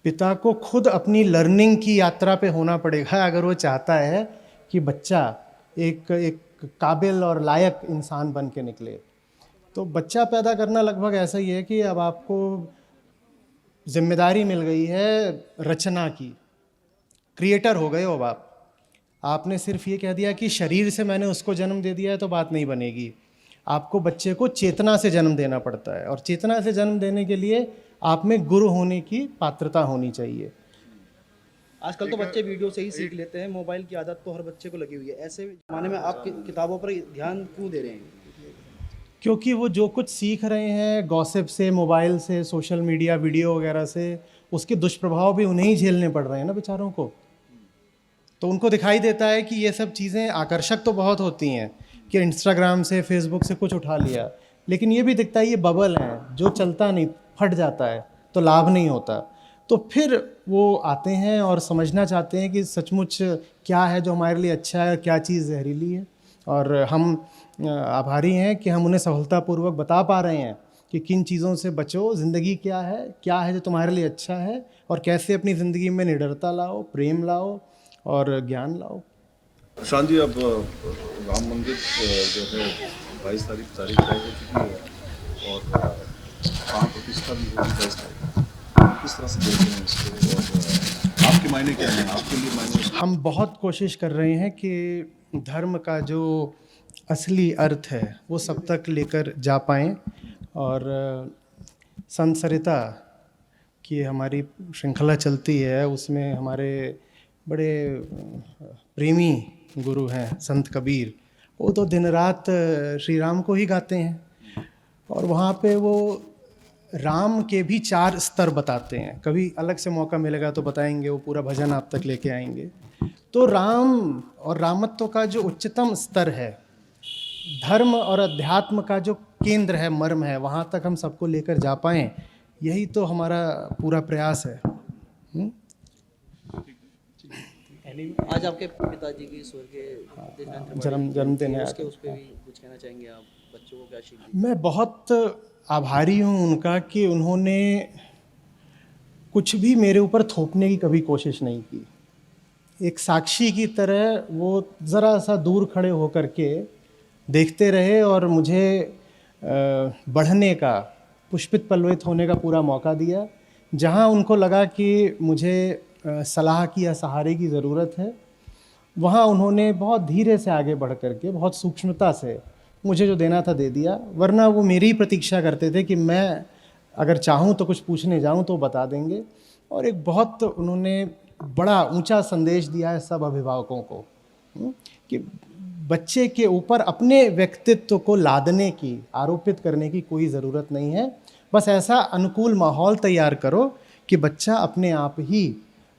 पिता को खुद अपनी लर्निंग की यात्रा पे होना पड़ेगा अगर वो चाहता है कि बच्चा एक काबिल और लायक इंसान बन के निकले। तो बच्चा पैदा करना लगभग ऐसा ही है कि अब आपको जिम्मेदारी मिल गई है रचना की, क्रिएटर हो गए हो अब आप। आपने सिर्फ ये कह दिया कि शरीर से मैंने उसको जन्म दे दिया है तो बात नहीं बनेगी। आपको बच्चे को चेतना से जन्म देना पड़ता है, और चेतना से जन्म देने के लिए आप में गुरु होने की पात्रता होनी चाहिए। आजकल तो बच्चे वीडियो से ही सीख लेते हैं, मोबाइल की आदत तो हर बच्चे को लगी हुई है। ऐसे ज़माने में आप किताबों पर ध्यान क्यों दे रहे हैं? क्योंकि वो जो कुछ सीख रहे हैं गॉसिप से, मोबाइल से, सोशल मीडिया वीडियो वगैरह से, उसके दुष्प्रभाव भी उन्हें ही झेलने पड़ रहे हैं ना बेचारों को। तो उनको दिखाई देता है कि ये सब चीज़ें आकर्षक तो बहुत होती हैं कि इंस्टाग्राम से, फेसबुक से कुछ उठा लिया, लेकिन ये भी दिखता है ये बबल है, जो चलता नहीं, फट जाता है, तो लाभ नहीं होता। तो फिर वो आते हैं और समझना चाहते हैं कि सचमुच क्या है जो हमारे लिए अच्छा है, क्या चीज़ जहरीली है। और हम आभारी हैं कि हम उन्हें सफलतापूर्वक बता पा रहे हैं कि किन चीज़ों से बचो, ज़िंदगी क्या है जो तुम्हारे लिए अच्छा है, और कैसे अपनी ज़िंदगी में निडरता लाओ, प्रेम लाओ और ज्ञान लाओ। प्रशांत जी, अब राम मंदिर जो है 22 तारीख तय हो चुकी है और प्राण प्रतिष्ठा भी होगी 22 तारीख। किस तरह से देखते हैं इसको और आपके मायने क्या हैं, आपके लिए मायने? हम बहुत कोशिश कर रहे हैं कि धर्म का जो असली अर्थ है वो सब तक लेकर जा पाएँ। और संत सरिता की हमारी श्रृंखला चलती है, उसमें हमारे बड़े प्रेमी गुरु हैं संत कबीर। वो तो दिन रात श्री राम को ही गाते हैं, और वहाँ पे वो राम के भी 4 स्तर बताते हैं। कभी अलग से मौका मिलेगा तो बताएंगे, वो पूरा भजन आप तक लेके आएंगे। तो राम और रामत्व का जो उच्चतम स्तर है, धर्म और अध्यात्म का जो केंद्र है, मर्म है, वहाँ तक हम सबको लेकर जा पाएँ, यही तो हमारा पूरा प्रयास है। आज आपके पिताजी की स्वर्गीय जन्मदिन है, उसके उस पर भी कुछ कहना चाहेंगे आप? बच्चों को क्या सीख दी? मैं बहुत आभारी हूँ उनका कि उन्होंने कुछ भी मेरे ऊपर थोपने की कभी कोशिश नहीं की। एक साक्षी की तरह वो ज़रा सा दूर खड़े होकर के देखते रहे और मुझे बढ़ने का, पुष्पित पल्लवित होने का पूरा मौका दिया। जहाँ उनको लगा कि मुझे सलाह की या सहारे की ज़रूरत है, वहाँ उन्होंने बहुत धीरे से आगे बढ़ कर के, बहुत सूक्ष्मता से मुझे जो देना था दे दिया। वरना वो मेरी प्रतीक्षा करते थे कि मैं अगर चाहूँ तो कुछ पूछने जाऊँ तो बता देंगे। और एक बहुत उन्होंने बड़ा ऊंचा संदेश दिया है सब अभिभावकों को कि बच्चे के ऊपर अपने व्यक्तित्व को लादने की, आरोपित करने की कोई ज़रूरत नहीं है। बस ऐसा अनुकूल माहौल तैयार करो कि बच्चा अपने आप ही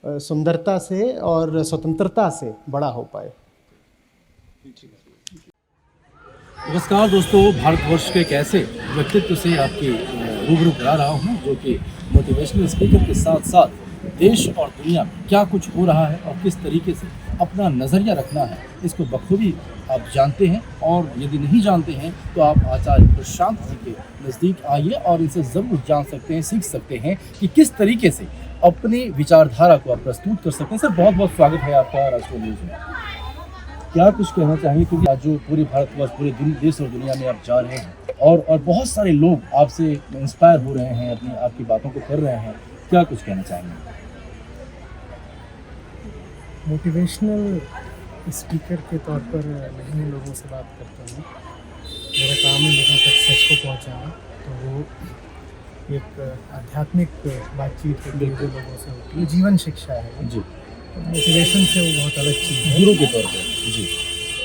सुंदरता से और स्वतंत्रता से बड़ा हो पाए। नमस्कार दोस्तों, भारतवर्ष के एक ऐसे व्यक्तित्व से आपके रूबरू करा रहा हूँ जो कि मोटिवेशनल स्पीकर के साथ साथ देश और दुनिया में क्या कुछ हो रहा है और किस तरीके से अपना नज़रिया रखना है, इसको बखूबी आप जानते हैं। और यदि नहीं जानते हैं तो आप आचार्य प्रशांत जी के नज़दीक आइए और इनसे ज़रूर जान सकते हैं, सीख सकते हैं कि किस तरीके से अपनी विचारधारा को आप प्रस्तुत कर सकते हैं। सर, बहुत बहुत स्वागत है आपका राष्ट्रीय न्यूज़ में। क्या कुछ कहना चाहेंगे, क्योंकि आज जो पूरे भारतवर्ष, पूरे देश और दुनिया में आप जा रहे हैं और बहुत सारे लोग आपसे इंस्पायर हो रहे हैं, अपनी आपकी बातों को कर रहे हैं, क्या कुछ कहना चाहेंगे? मोटिवेशनल स्पीकर के तौर पर मैं लोगों से बात करता हूँ। मेरा काम है लोगों तक सच को पहुँचाना, तो वो एक आध्यात्मिक बातचीत के लिए जो लोगों से होती है, जीवन शिक्षा है जी। मोटिवेशन से वो बहुत अलग चीज़ है, गुरु के तौर पर जी,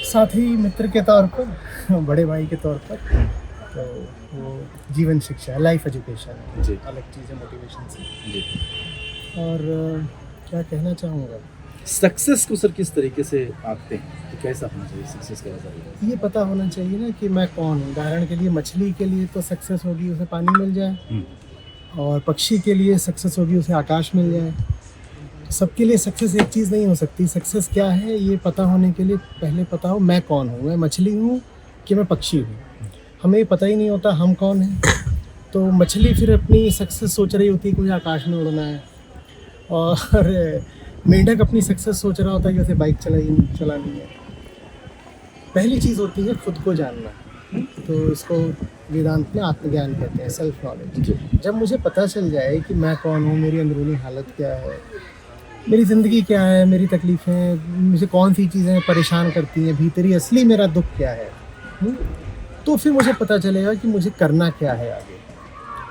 साथ ही मित्र के तौर पर, बड़े भाई के तौर पर। तो वो जीवन शिक्षा है, लाइफ एजुकेशन है जी, अलग चीज़ है मोटिवेशन से जी। और क्या कहना चाहूँगा, सक्सेस को सर किस तरीके से आंकते हैं, तो कैसा होना चाहिए सक्सेस का नज़रिया? ये पता होना चाहिए ना कि मैं कौन हूँ। उदाहरण के लिए मछली के लिए तो सक्सेस होगी उसे पानी मिल जाए, और पक्षी के लिए सक्सेस होगी उसे आकाश मिल जाए। सबके लिए सक्सेस एक चीज़ नहीं हो सकती। सक्सेस क्या है ये पता होने के लिए पहले पता हो मैं कौन हूँ, मैं मछली हूँ कि मैं पक्षी हूँ। हमें पता ही नहीं होता हम कौन हैं। तो मछली फिर अपनी सक्सेस सोच रही होती है कि मुझे आकाश में उड़ना है, और मेंढक अपनी सक्सेस सोच रहा होता है कि उसे बाइक चलानी है। पहली चीज़ होती है खुद को जानना। तो इसको वेदांत में आत्मज्ञान कहते हैं, सेल्फ नॉलेज। जी। जब मुझे पता चल जाए कि मैं कौन हूँ, मेरी अंदरूनी हालत क्या है, मेरी ज़िंदगी क्या है, मेरी तकलीफ़ें, मुझे कौन सी चीज़ें परेशान करती हैं, भीतरी असली मेरा दुख क्या है, तो फिर मुझे पता चलेगा कि मुझे करना क्या है आगे।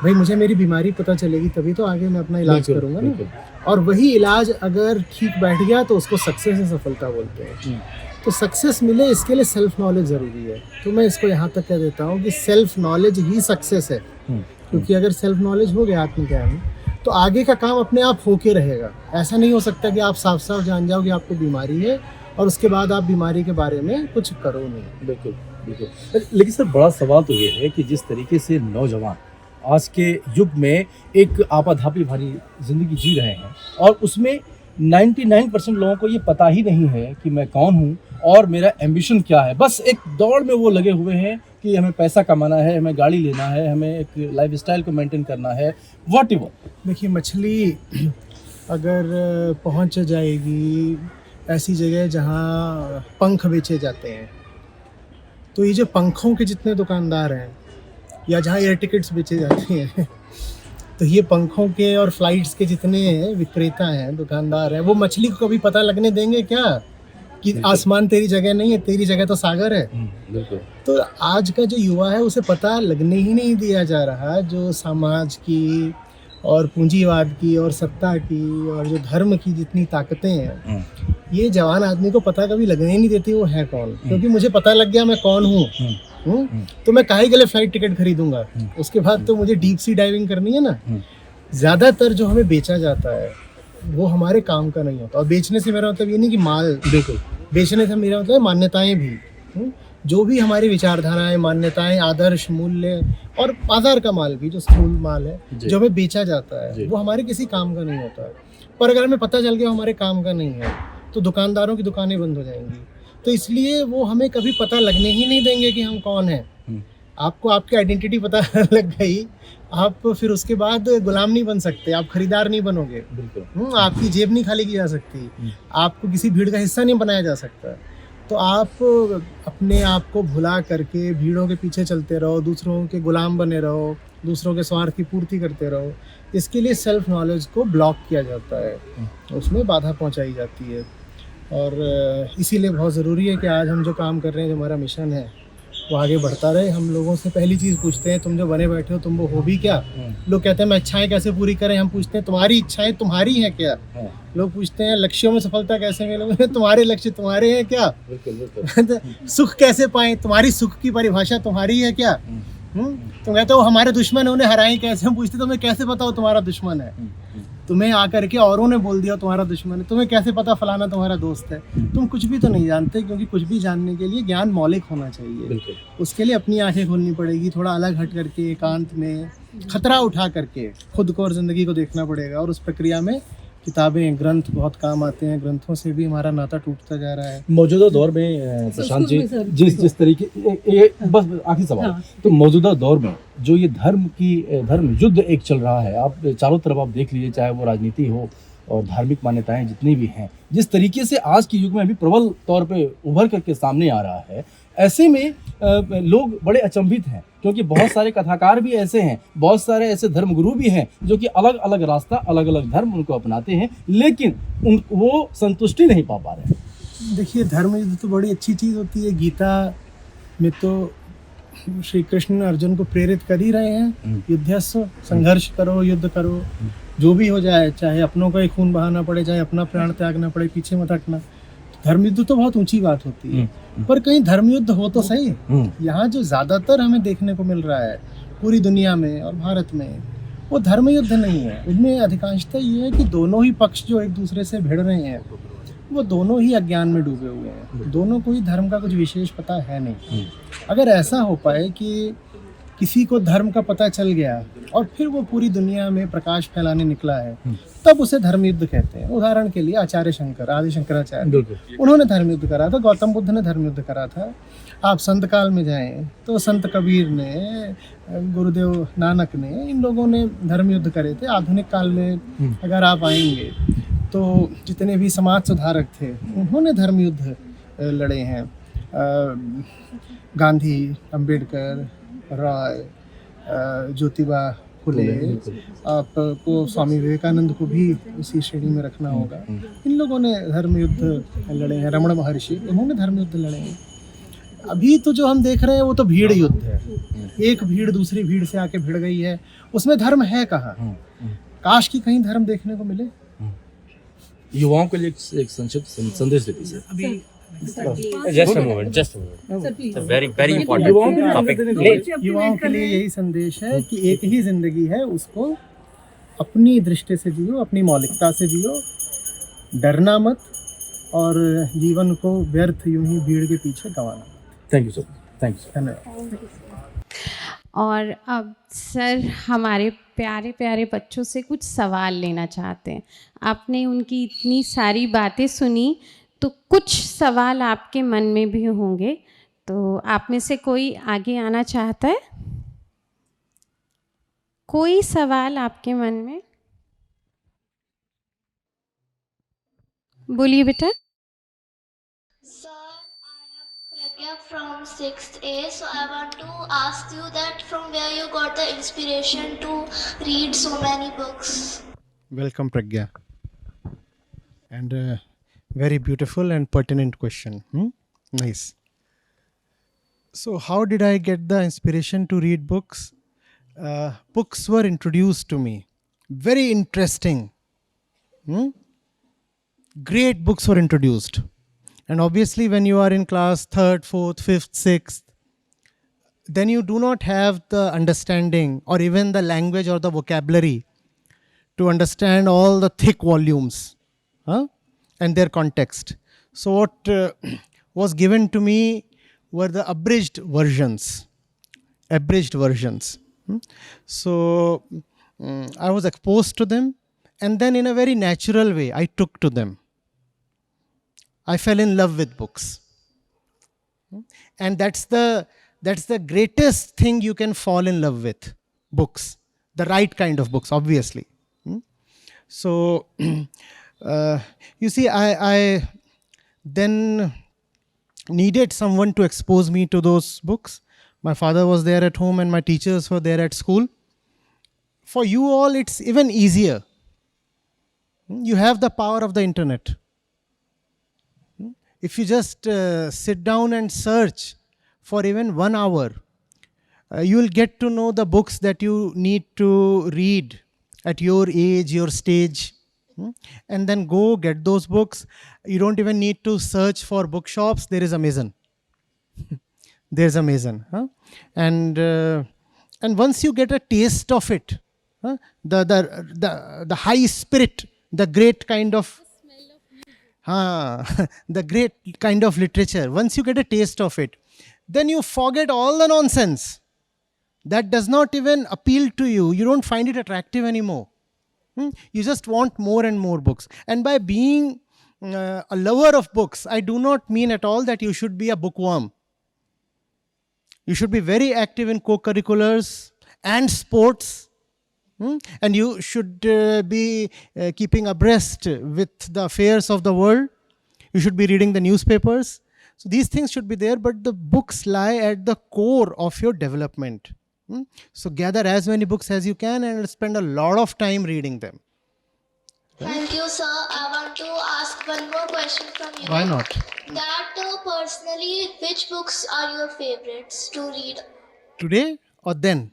भाई मुझे मेरी बीमारी पता चलेगी तभी तो आगे मैं अपना इलाज बिल्कुल, करूँगा बिल्कुल। ना। और वही इलाज अगर ठीक बैठ गया तो उसको सक्सेस से सफलता बोलते हैं। तो सक्सेस मिले इसके लिए सेल्फ नॉलेज ज़रूरी है। तो मैं इसको यहाँ तक कह देता हूँ कि सेल्फ नॉलेज ही सक्सेस है। क्योंकि अगर सेल्फ नॉलेज हो गया आत्मज्ञान तो आगे का काम अपने आप होके रहेगा। ऐसा नहीं हो सकता कि आप साफ साफ जान जाओ कि आपको बीमारी है और उसके बाद आप बीमारी के बारे में कुछ करो नहीं। बिल्कुल बिल्कुल। लेकिन सर बड़ा सवाल तो ये है कि जिस तरीके से नौजवान आज के युग में एक आपाधापी भरी ज़िंदगी जी रहे हैं और उसमें 99% लोगों को ये पता ही नहीं है कि मैं कौन हूँ और मेरा एम्बिशन क्या है। बस एक दौड़ में वो लगे हुए हैं कि हमें पैसा कमाना है, हमें गाड़ी लेना है, हमें एक लाइफस्टाइल को मेंटेन करना है, व्हाटएवर। देखिए मछली अगर पहुंच जाएगी ऐसी जगह जहां पंख बेचे जाते हैं तो ये जो पंखों के जितने दुकानदार हैं या जहां एयर टिकट्स बेचे जाते हैं तो ये पंखों के और फ्लाइट्स के जितने विक्रेता हैं, दुकानदार हैं, वो मछली को कभी पता लगने देंगे क्या कि आसमान तेरी जगह नहीं है, तेरी जगह तो सागर है। बिल्कुल। तो आज का जो युवा है उसे पता लगने ही नहीं दिया जा रहा। जो समाज की और पूंजीवाद की और सत्ता की और जो धर्म की जितनी ताकतें हैं ये जवान आदमी को पता कभी लगने ही नहीं देती वो है कौन। क्योंकि मुझे पता लग गया मैं कौन हूँ तो मैं काहे के लिए फ्लाइट टिकट खरीदूंगा। उसके बाद तो मुझे डीप सी डाइविंग करनी है ना। ज़्यादातर जो हमें बेचा जाता है वो हमारे काम का नहीं होता। और बेचने से मेरा मतलब ये नहीं कि माल, बिल्कुल, बेचने से मेरा मतलब मान्यताएं भी। जो भी हमारी विचारधाराएं, मान्यताएं, आदर्श, मूल्य और बाजार का माल भी, जो स्थूल माल है जो हमें बेचा जाता है वो हमारे किसी काम का नहीं होता है। पर अगर हमें पता चल गया हमारे काम का नहीं है तो दुकानदारों की दुकानें बंद हो जाएंगी। तो इसलिए वो हमें कभी पता लगने ही नहीं देंगे कि हम कौन हैं। आपको आपकी आइडेंटिटी पता लग गई, आप फिर उसके बाद गुलाम नहीं बन सकते, आप खरीदार नहीं बनोगे। बिल्कुल। आपकी जेब नहीं खाली की जा सकती, आपको किसी भीड़ का हिस्सा नहीं बनाया जा सकता। तो आप अपने आप को भुला करके भीड़ों के पीछे चलते रहो, दूसरों के गुलाम बने रहो, दूसरों के स्वार्थ की पूर्ति करते रहो। इसके लिए सेल्फ नॉलेज को ब्लॉक किया जाता है, उसमें बाधा पहुंचाई जाती है। और इसीलिए बहुत ज़रूरी है कि आज हम जो काम कर रहे हैं, जो हमारा मिशन है वो आगे बढ़ता रहे। हम लोगों से पहली चीज़ पूछते हैं तुम जो बने बैठे हो तुम वो हो भी क्या। लोग कहते हैं मैं इच्छाएं कैसे पूरी करें, हम पूछते हैं तुम्हारी इच्छाएं तुम्हारी हैं क्या। लोग पूछते हैं लक्ष्यों में सफलता कैसे मिले, तुम्हारे लक्ष्य तुम्हारे हैं क्या। बिल्कुल। सुख कैसे पाएं, तुम्हारी सुख की परिभाषा तुम्हारी है क्या। तुम कहते हो हमारे दुश्मन है उन्हें हराएं कैसे, हम पूछते तुम्हें कैसे पता हो तुम्हारा दुश्मन है। तुम्हें आकर के औरों ने बोल दिया तुम्हारा दुश्मन है, तुम्हें कैसे पता फलाना तुम्हारा दोस्त है। तुम कुछ भी तो नहीं जानते, क्योंकि कुछ भी जानने के लिए ज्ञान मौलिक होना चाहिए। उसके लिए अपनी आंखें खोलनी पड़ेगी, थोड़ा अलग हट करके एकांत में खतरा उठा करके खुद को और ज़िंदगी को देखना पड़ेगा। और उस प्रक्रिया में किताबें, ग्रंथ बहुत काम आते हैं। ग्रंथों से भी हमारा नाता टूटता जा रहा है। मौजूदा दौर में प्रशांत जी जिस तरीके बस आखिरी सवाल, तो मौजूदा दौर में जो ये धर्म युद्ध एक चल रहा है, आप चारों तरफ आप देख लीजिए, चाहे वो राजनीति हो और धार्मिक मान्यताएं जितनी भी हैं, जिस तरीके से आज के युग में अभी प्रबल तौर पे उभर करके सामने आ रहा है, ऐसे में लोग बड़े अचंभित हैं। क्योंकि बहुत सारे कथाकार भी ऐसे हैं, बहुत सारे ऐसे धर्मगुरु भी हैं जो कि अलग अलग रास्ता, अलग अलग धर्म उनको अपनाते हैं, लेकिन वो संतुष्टि नहीं पा पा रहे हैं। देखिए धर्म युद्ध तो बड़ी अच्छी चीज़ होती है। गीता में तो श्री कृष्ण अर्जुन को प्रेरित कर ही रहे हैं, युद्धस्व, संघर्ष करो, युद्ध करो, जो भी हो जाए, चाहे अपनों का ही खून बहाना पड़े, चाहे अपना प्राण त्यागना पड़े, पीछे मत हटना। धर्म युद्ध तो बहुत ऊंची बात होती है। पर कहीं धर्म युद्ध हो तो सही। यहाँ जो ज़्यादातर हमें देखने को मिल रहा है पूरी दुनिया में और भारत में, वो धर्म युद्ध नहीं है। उनमें अधिकांशतः ये है कि दोनों ही पक्ष जो एक दूसरे से भिड़ रहे हैं वो दोनों ही अज्ञान में डूबे हुए हैं, दोनों को ही धर्म का कुछ विशेष पता है नहीं। अगर ऐसा हो पाए कि किसी को धर्म का पता चल गया और फिर वो पूरी दुनिया में प्रकाश फैलाने निकला है, तब उसे धर्म युद्ध कहते हैं। उदाहरण के लिए आचार्य शंकर, आदि शंकराचार्य, उन्होंने धर्म युद्ध करा था। गौतम बुद्ध ने धर्म युद्ध करा था। आप संत काल में जाएं तो संत कबीर ने, गुरुदेव नानक ने, इन लोगों ने धर्म युद्ध करे थे। आधुनिक काल में अगर आप आएंगे तो जितने भी समाज सुधारक थे उन्होंने धर्म युद्ध लड़े हैं। गांधी, अंबेडकर, राय, ज्योतिबा फुले, आपको स्वामी विवेकानंद को भी उसी श्रेणी में रखना होगा। इन लोगों ने धर्म युद्ध लड़े हैं, रमण महर्षि उन्होंने धर्म युद्ध लड़े हैं। अभी तो जो हम देख रहे हैं वो तो भीड़ युद्ध है, एक भीड़ दूसरी भीड़ से आके भिड़ गई है, उसमें धर्म है कहाँ? काश कि कहीं धर्म देखने को मिले। युवाओं के लिए एक संक्षिप्त संदेश देती sir. Just a moment. It's a very important topic. युवाओं के लिए यही संदेश है कि एक ही जिंदगी है, उसको अपनी दृष्टि से जियो, अपनी मौलिकता से जियो, डरना मत और जीवन को व्यर्थ यूं ही भीड़ के पीछे गंवाना। Thank you sir, thank you. धन्यवाद। और अब सर हमारे प्यारे प्यारे बच्चों से कुछ सवाल लेना चाहते हैं। आपने उनकी इतनी सारी बातें सुनी तो कुछ सवाल आपके मन में भी होंगे, तो आप में से कोई आगे आना चाहता है? कोई सवाल आपके मन में? बोलिए बेटा। Sir, I am Pragya from 6th A. So I want to ask you that from where you got the inspiration to read so many books. Welcome, Pragya. And very beautiful and pertinent question. Nice. So how did I get the inspiration to read books? Books were introduced to me. Very interesting. Great books were introduced. And obviously when you are in class 3rd, 4th, 5th, 6th, then you do not have the understanding or even the language or the vocabulary to understand all the thick volumes and their context. So what was given to me were the abridged versions. So I was exposed to them, and then in a very natural way I took to them. I fell in love with books, and that's the greatest thing you can fall in love with. Books, the right kind of books, obviously. So you see, I then needed someone to expose me to those books. My father was there at home and my teachers were there at school. For you all, it's even easier. You have the power of the internet. If you just sit down and search for even 1 hour, you will get to know the books that you need to read at your age, your stage. And then go get those books. You don't even need to search for bookshops. There is Amazon. There's Amazon. And once you get a taste of it, the high spirit, the great kind of the great kind of literature, once you get a taste of it, then you forget all the nonsense that does not even appeal to you. You don't find it attractive anymore. You just want more and more books. And by being a lover of books, I do not mean at all that you should be a bookworm. You should be very active in co-curriculars and sports. And you should be keeping abreast with the affairs of the world. You should be reading the newspapers. So these things should be there, but the books lie at the core of your development. So gather as many books as you can and spend a lot of time reading them. Thank you, sir. I want to ask one more question from you. Why not? That personally, which books are your favorites to read? Today or then?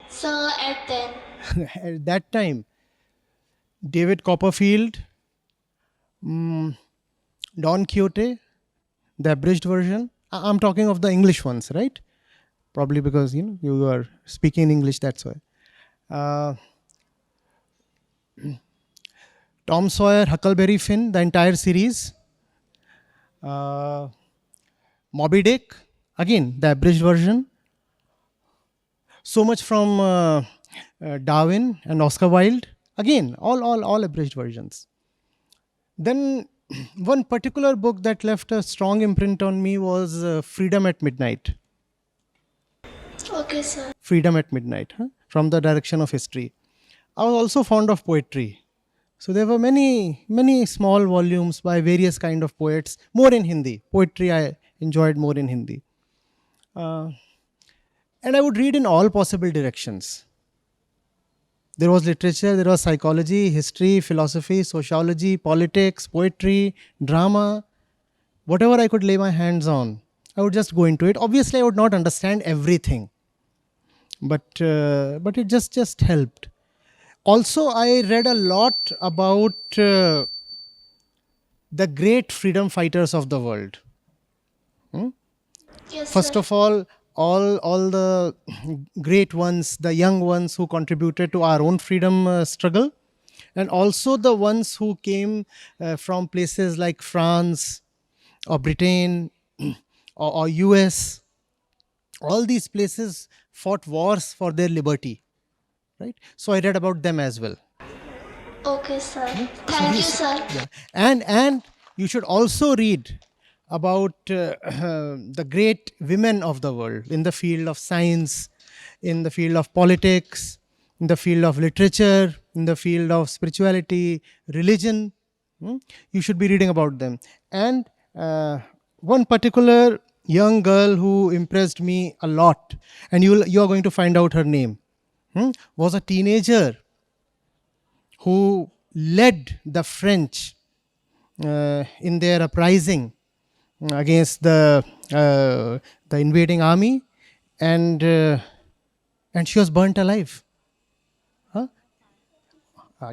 Sir, at then. At that time, David Copperfield, Don Quixote, the abridged version. I'm talking of the English ones, right? Probably because you are speaking English, that's why. Tom Sawyer, Huckleberry Finn, the entire series. Moby Dick, again the abridged version. So much from Darwin and Oscar Wilde, again all abridged versions. Then one particular book that left a strong imprint on me was Freedom at Midnight. Okay, sir. Freedom at Midnight, from the direction of history. I was also fond of poetry. So there were many small volumes by various kind of poets, more in Hindi. Poetry I enjoyed more in Hindi. And I would read in all possible directions. There was literature, there was psychology, history, philosophy, sociology, politics, poetry, drama, whatever I could lay my hands on, I would just go into it. Obviously, I would not understand everything, but it just helped. Also, I read a lot about the great freedom fighters of the world. Yes, First sir. of all the great ones, the young ones who contributed to our own freedom struggle, and also the ones who came from places like France or Britain or US. All these places fought wars for their liberty, right? So I read about them as well. Okay, sir. So Thank you, these- sir. yeah. And you should also read about the great women of the world in the field of science, in the field of politics, in the field of literature, in the field of spirituality, religion. You should be reading about them. And one particular young girl who impressed me a lot, and you are going to find out her name, was a teenager who led the French in their uprising against the invading army, and she was burnt alive. Huh?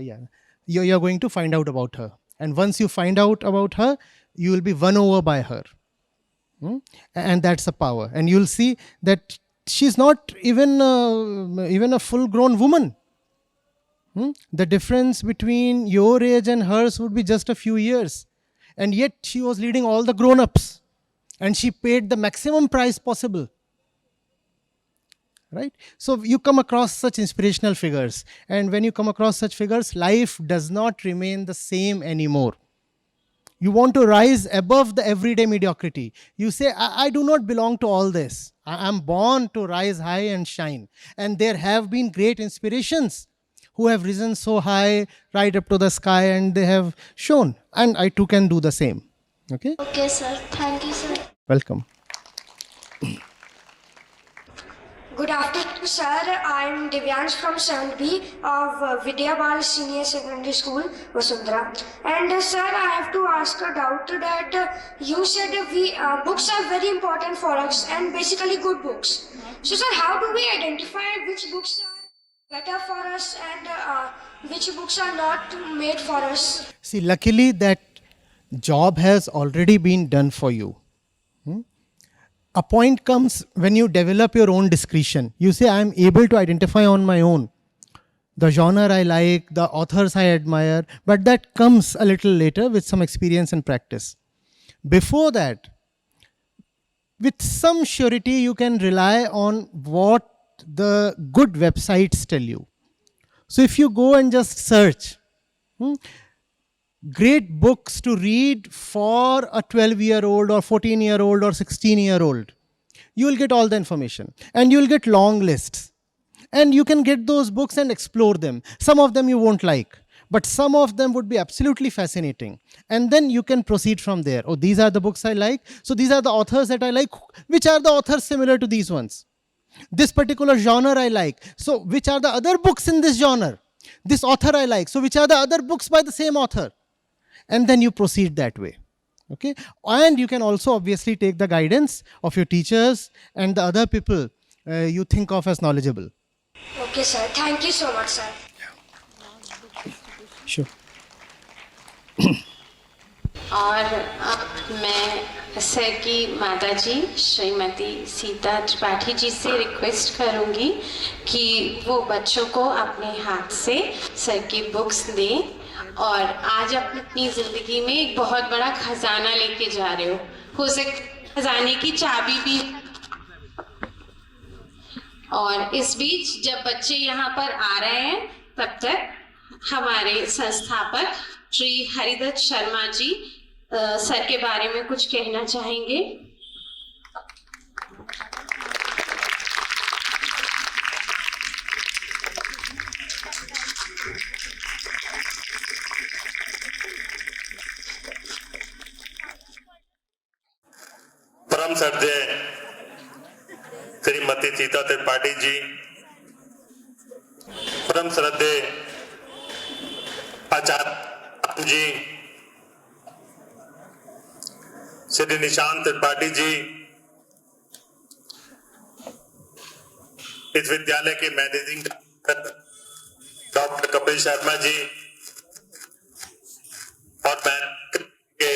Yeah, you're going to find out about her, and once you find out about her, you will be won over by her. And that's the power. And you'll see that she's not even a full-grown woman. The difference between your age and hers would be just a few years. And yet she was leading all the grown-ups. And she paid the maximum price possible. Right? So you come across such inspirational figures. And when you come across such figures, life does not remain the same anymore. You want to rise above the everyday mediocrity. You say, I do not belong to all this. I am born to rise high and shine. And there have been great inspirations who have risen so high, right up to the sky, and they have shown. And I too can do the same. Okay? Okay, sir. Thank you, sir. Welcome. Good afternoon, sir. I'm Divyansh from 7B of Vidyabal Senior Secondary School, Vasundhara. And sir, I have to ask a doubt that you said books are very important for us and basically good books. So sir, how do we identify which books are better for us and which books are not made for us? See, luckily that job has already been done for you. A point comes when you develop your own discretion. You say, I am able to identify on my own the genre I like, the authors I admire, but that comes a little later with some experience and practice. Before that, with some surety, you can rely on what the good websites tell you. So if you go and just search, great books to read for a 12-year-old or 14-year-old or 16-year-old, you will get all the information. And you will get long lists. And you can get those books and explore them. Some of them you won't like, but some of them would be absolutely fascinating. And then you can proceed from there. Oh, these are the books I like. So these are the authors that I like. Which are the authors similar to these ones? This particular genre I like. So which are the other books in this genre? This author I like. So which are the other books by the same author? And then you proceed that way. Okay? And you can also obviously take the guidance of your teachers and the other people you think of as knowledgeable. Okay, sir. Thank you so much, sir. Sure. और अब मैं सर की माता जी श्रीमती सीता त्रिपाठी जी से रिक्वेस्ट करूंगी कि वो बच्चों को अपने हाथ से सर की बुक्स दें और आज आप अपनी ज़िंदगी में एक बहुत बड़ा खजाना लेके जा रहे हो सकता खजाने की चाबी भी। और इस बीच जब बच्चे यहाँ पर आ रहे हैं तब तक हमारे संस्थापक श्री हरिदत्त शर्मा जी सर के बारे में कुछ कहना चाहेंगे। परम श्रद्धेय श्री श्रीमती सीता त्रिपाठी जी, परम श्रद्धेय आचार्य जी, श्री निशांत त्रिपाठी जी, इस विद्यालय के मैनेजिंग डॉक्टर कपिल शर्मा जी और बैंक के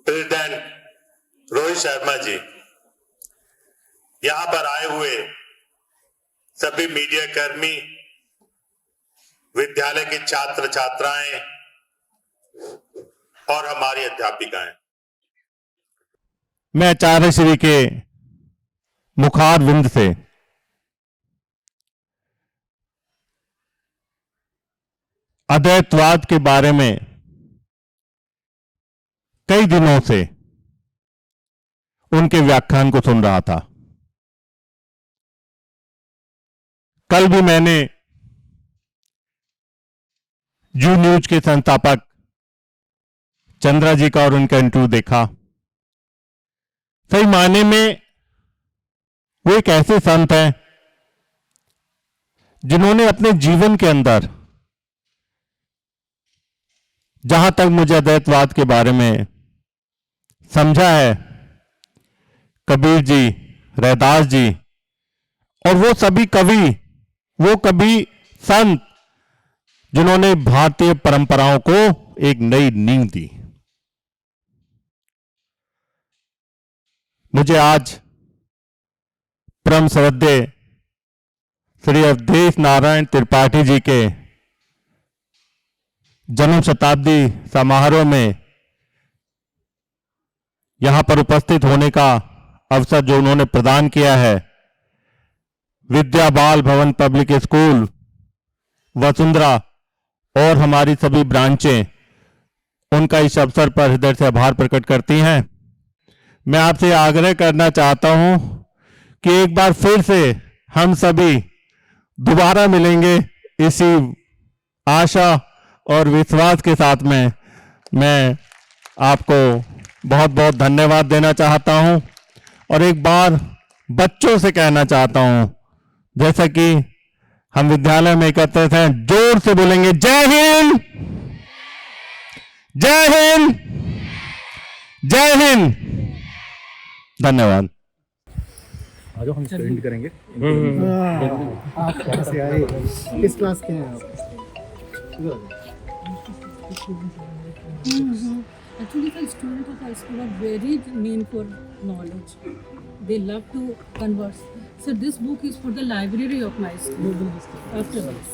प्रेसिडेंट रोहित शर्मा जी, यहां पर आए हुए सभी मीडिया कर्मी, विद्यालय के छात्र छात्राएं और हमारी अध्यापिकाएं। मैं आचार्य श्री के मुखार विंद से अद्वैतवाद के बारे में कई दिनों से उनके व्याख्यान को सुन रहा था। कल भी मैंने यू न्यूज के संस्थापक चंद्रा जी का और उनका इंटरव्यू देखा। सही मायने में वो एक ऐसे संत हैं जिन्होंने अपने जीवन के अंदर, जहां तक मुझे अद्वैतवाद के बारे में समझा है, कबीर जी, रैदास जी और वो सभी कवि, वो कभी संत जिन्होंने भारतीय परंपराओं को एक नई नींव दी। मुझे आज परम श्रद्धेय श्री अवधेश नारायण त्रिपाठी जी के जन्म शताब्दी समारोह में यहां पर उपस्थित होने का अवसर जो उन्होंने प्रदान किया है, विद्या बाल भवन पब्लिक स्कूल वसुंधरा और हमारी सभी ब्रांचें, उनका इस अवसर पर हृदय से आभार प्रकट करती हैं। मैं आपसे आग्रह करना चाहता हूं कि एक बार फिर से हम सभी दोबारा मिलेंगे, इसी आशा और विश्वास के साथ में मैं आपको बहुत बहुत धन्यवाद देना चाहता हूं और एक बार बच्चों से कहना चाहता हूं, जैसा कि हम विद्यालय में एकत्रित हैं, जोर से बोलेंगे जय हिंद, जय हिंद, जय हिंद। धन्यवाद। आज हम स्टूडेंट करेंगे। आप कहाँ से आए, किस क्लास के हैं आप? Actually, the students of high school are very mean for knowledge. They love to converse. So this book is for the library of my school. After this.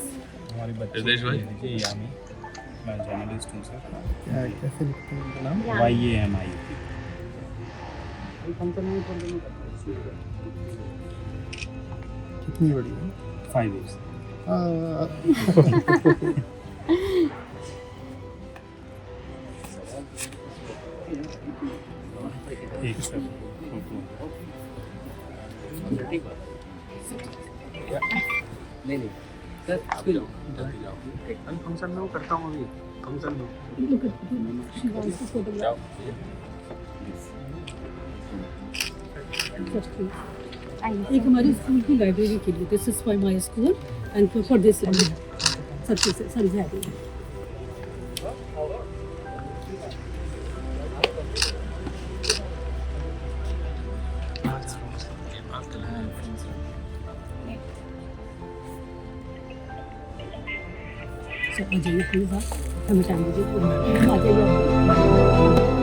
हमारे बच्चे यामी, मैं जर्नलिस्ट हूँ सर। क्या कैसे लिखते हैं उनका नाम? YAMI। कितनी बड़ी है? 5 years। एक सर नहीं सर फंक्शन में वो करता हूँ अभी फंक्शन में एक हमारी स्कूल की लाइब्रेरी के लिए, this is for my school and for this library सबसे समझा दिया। आ जाइए प्लीज, आप हमें टाइम दीजिए, आ जाइए।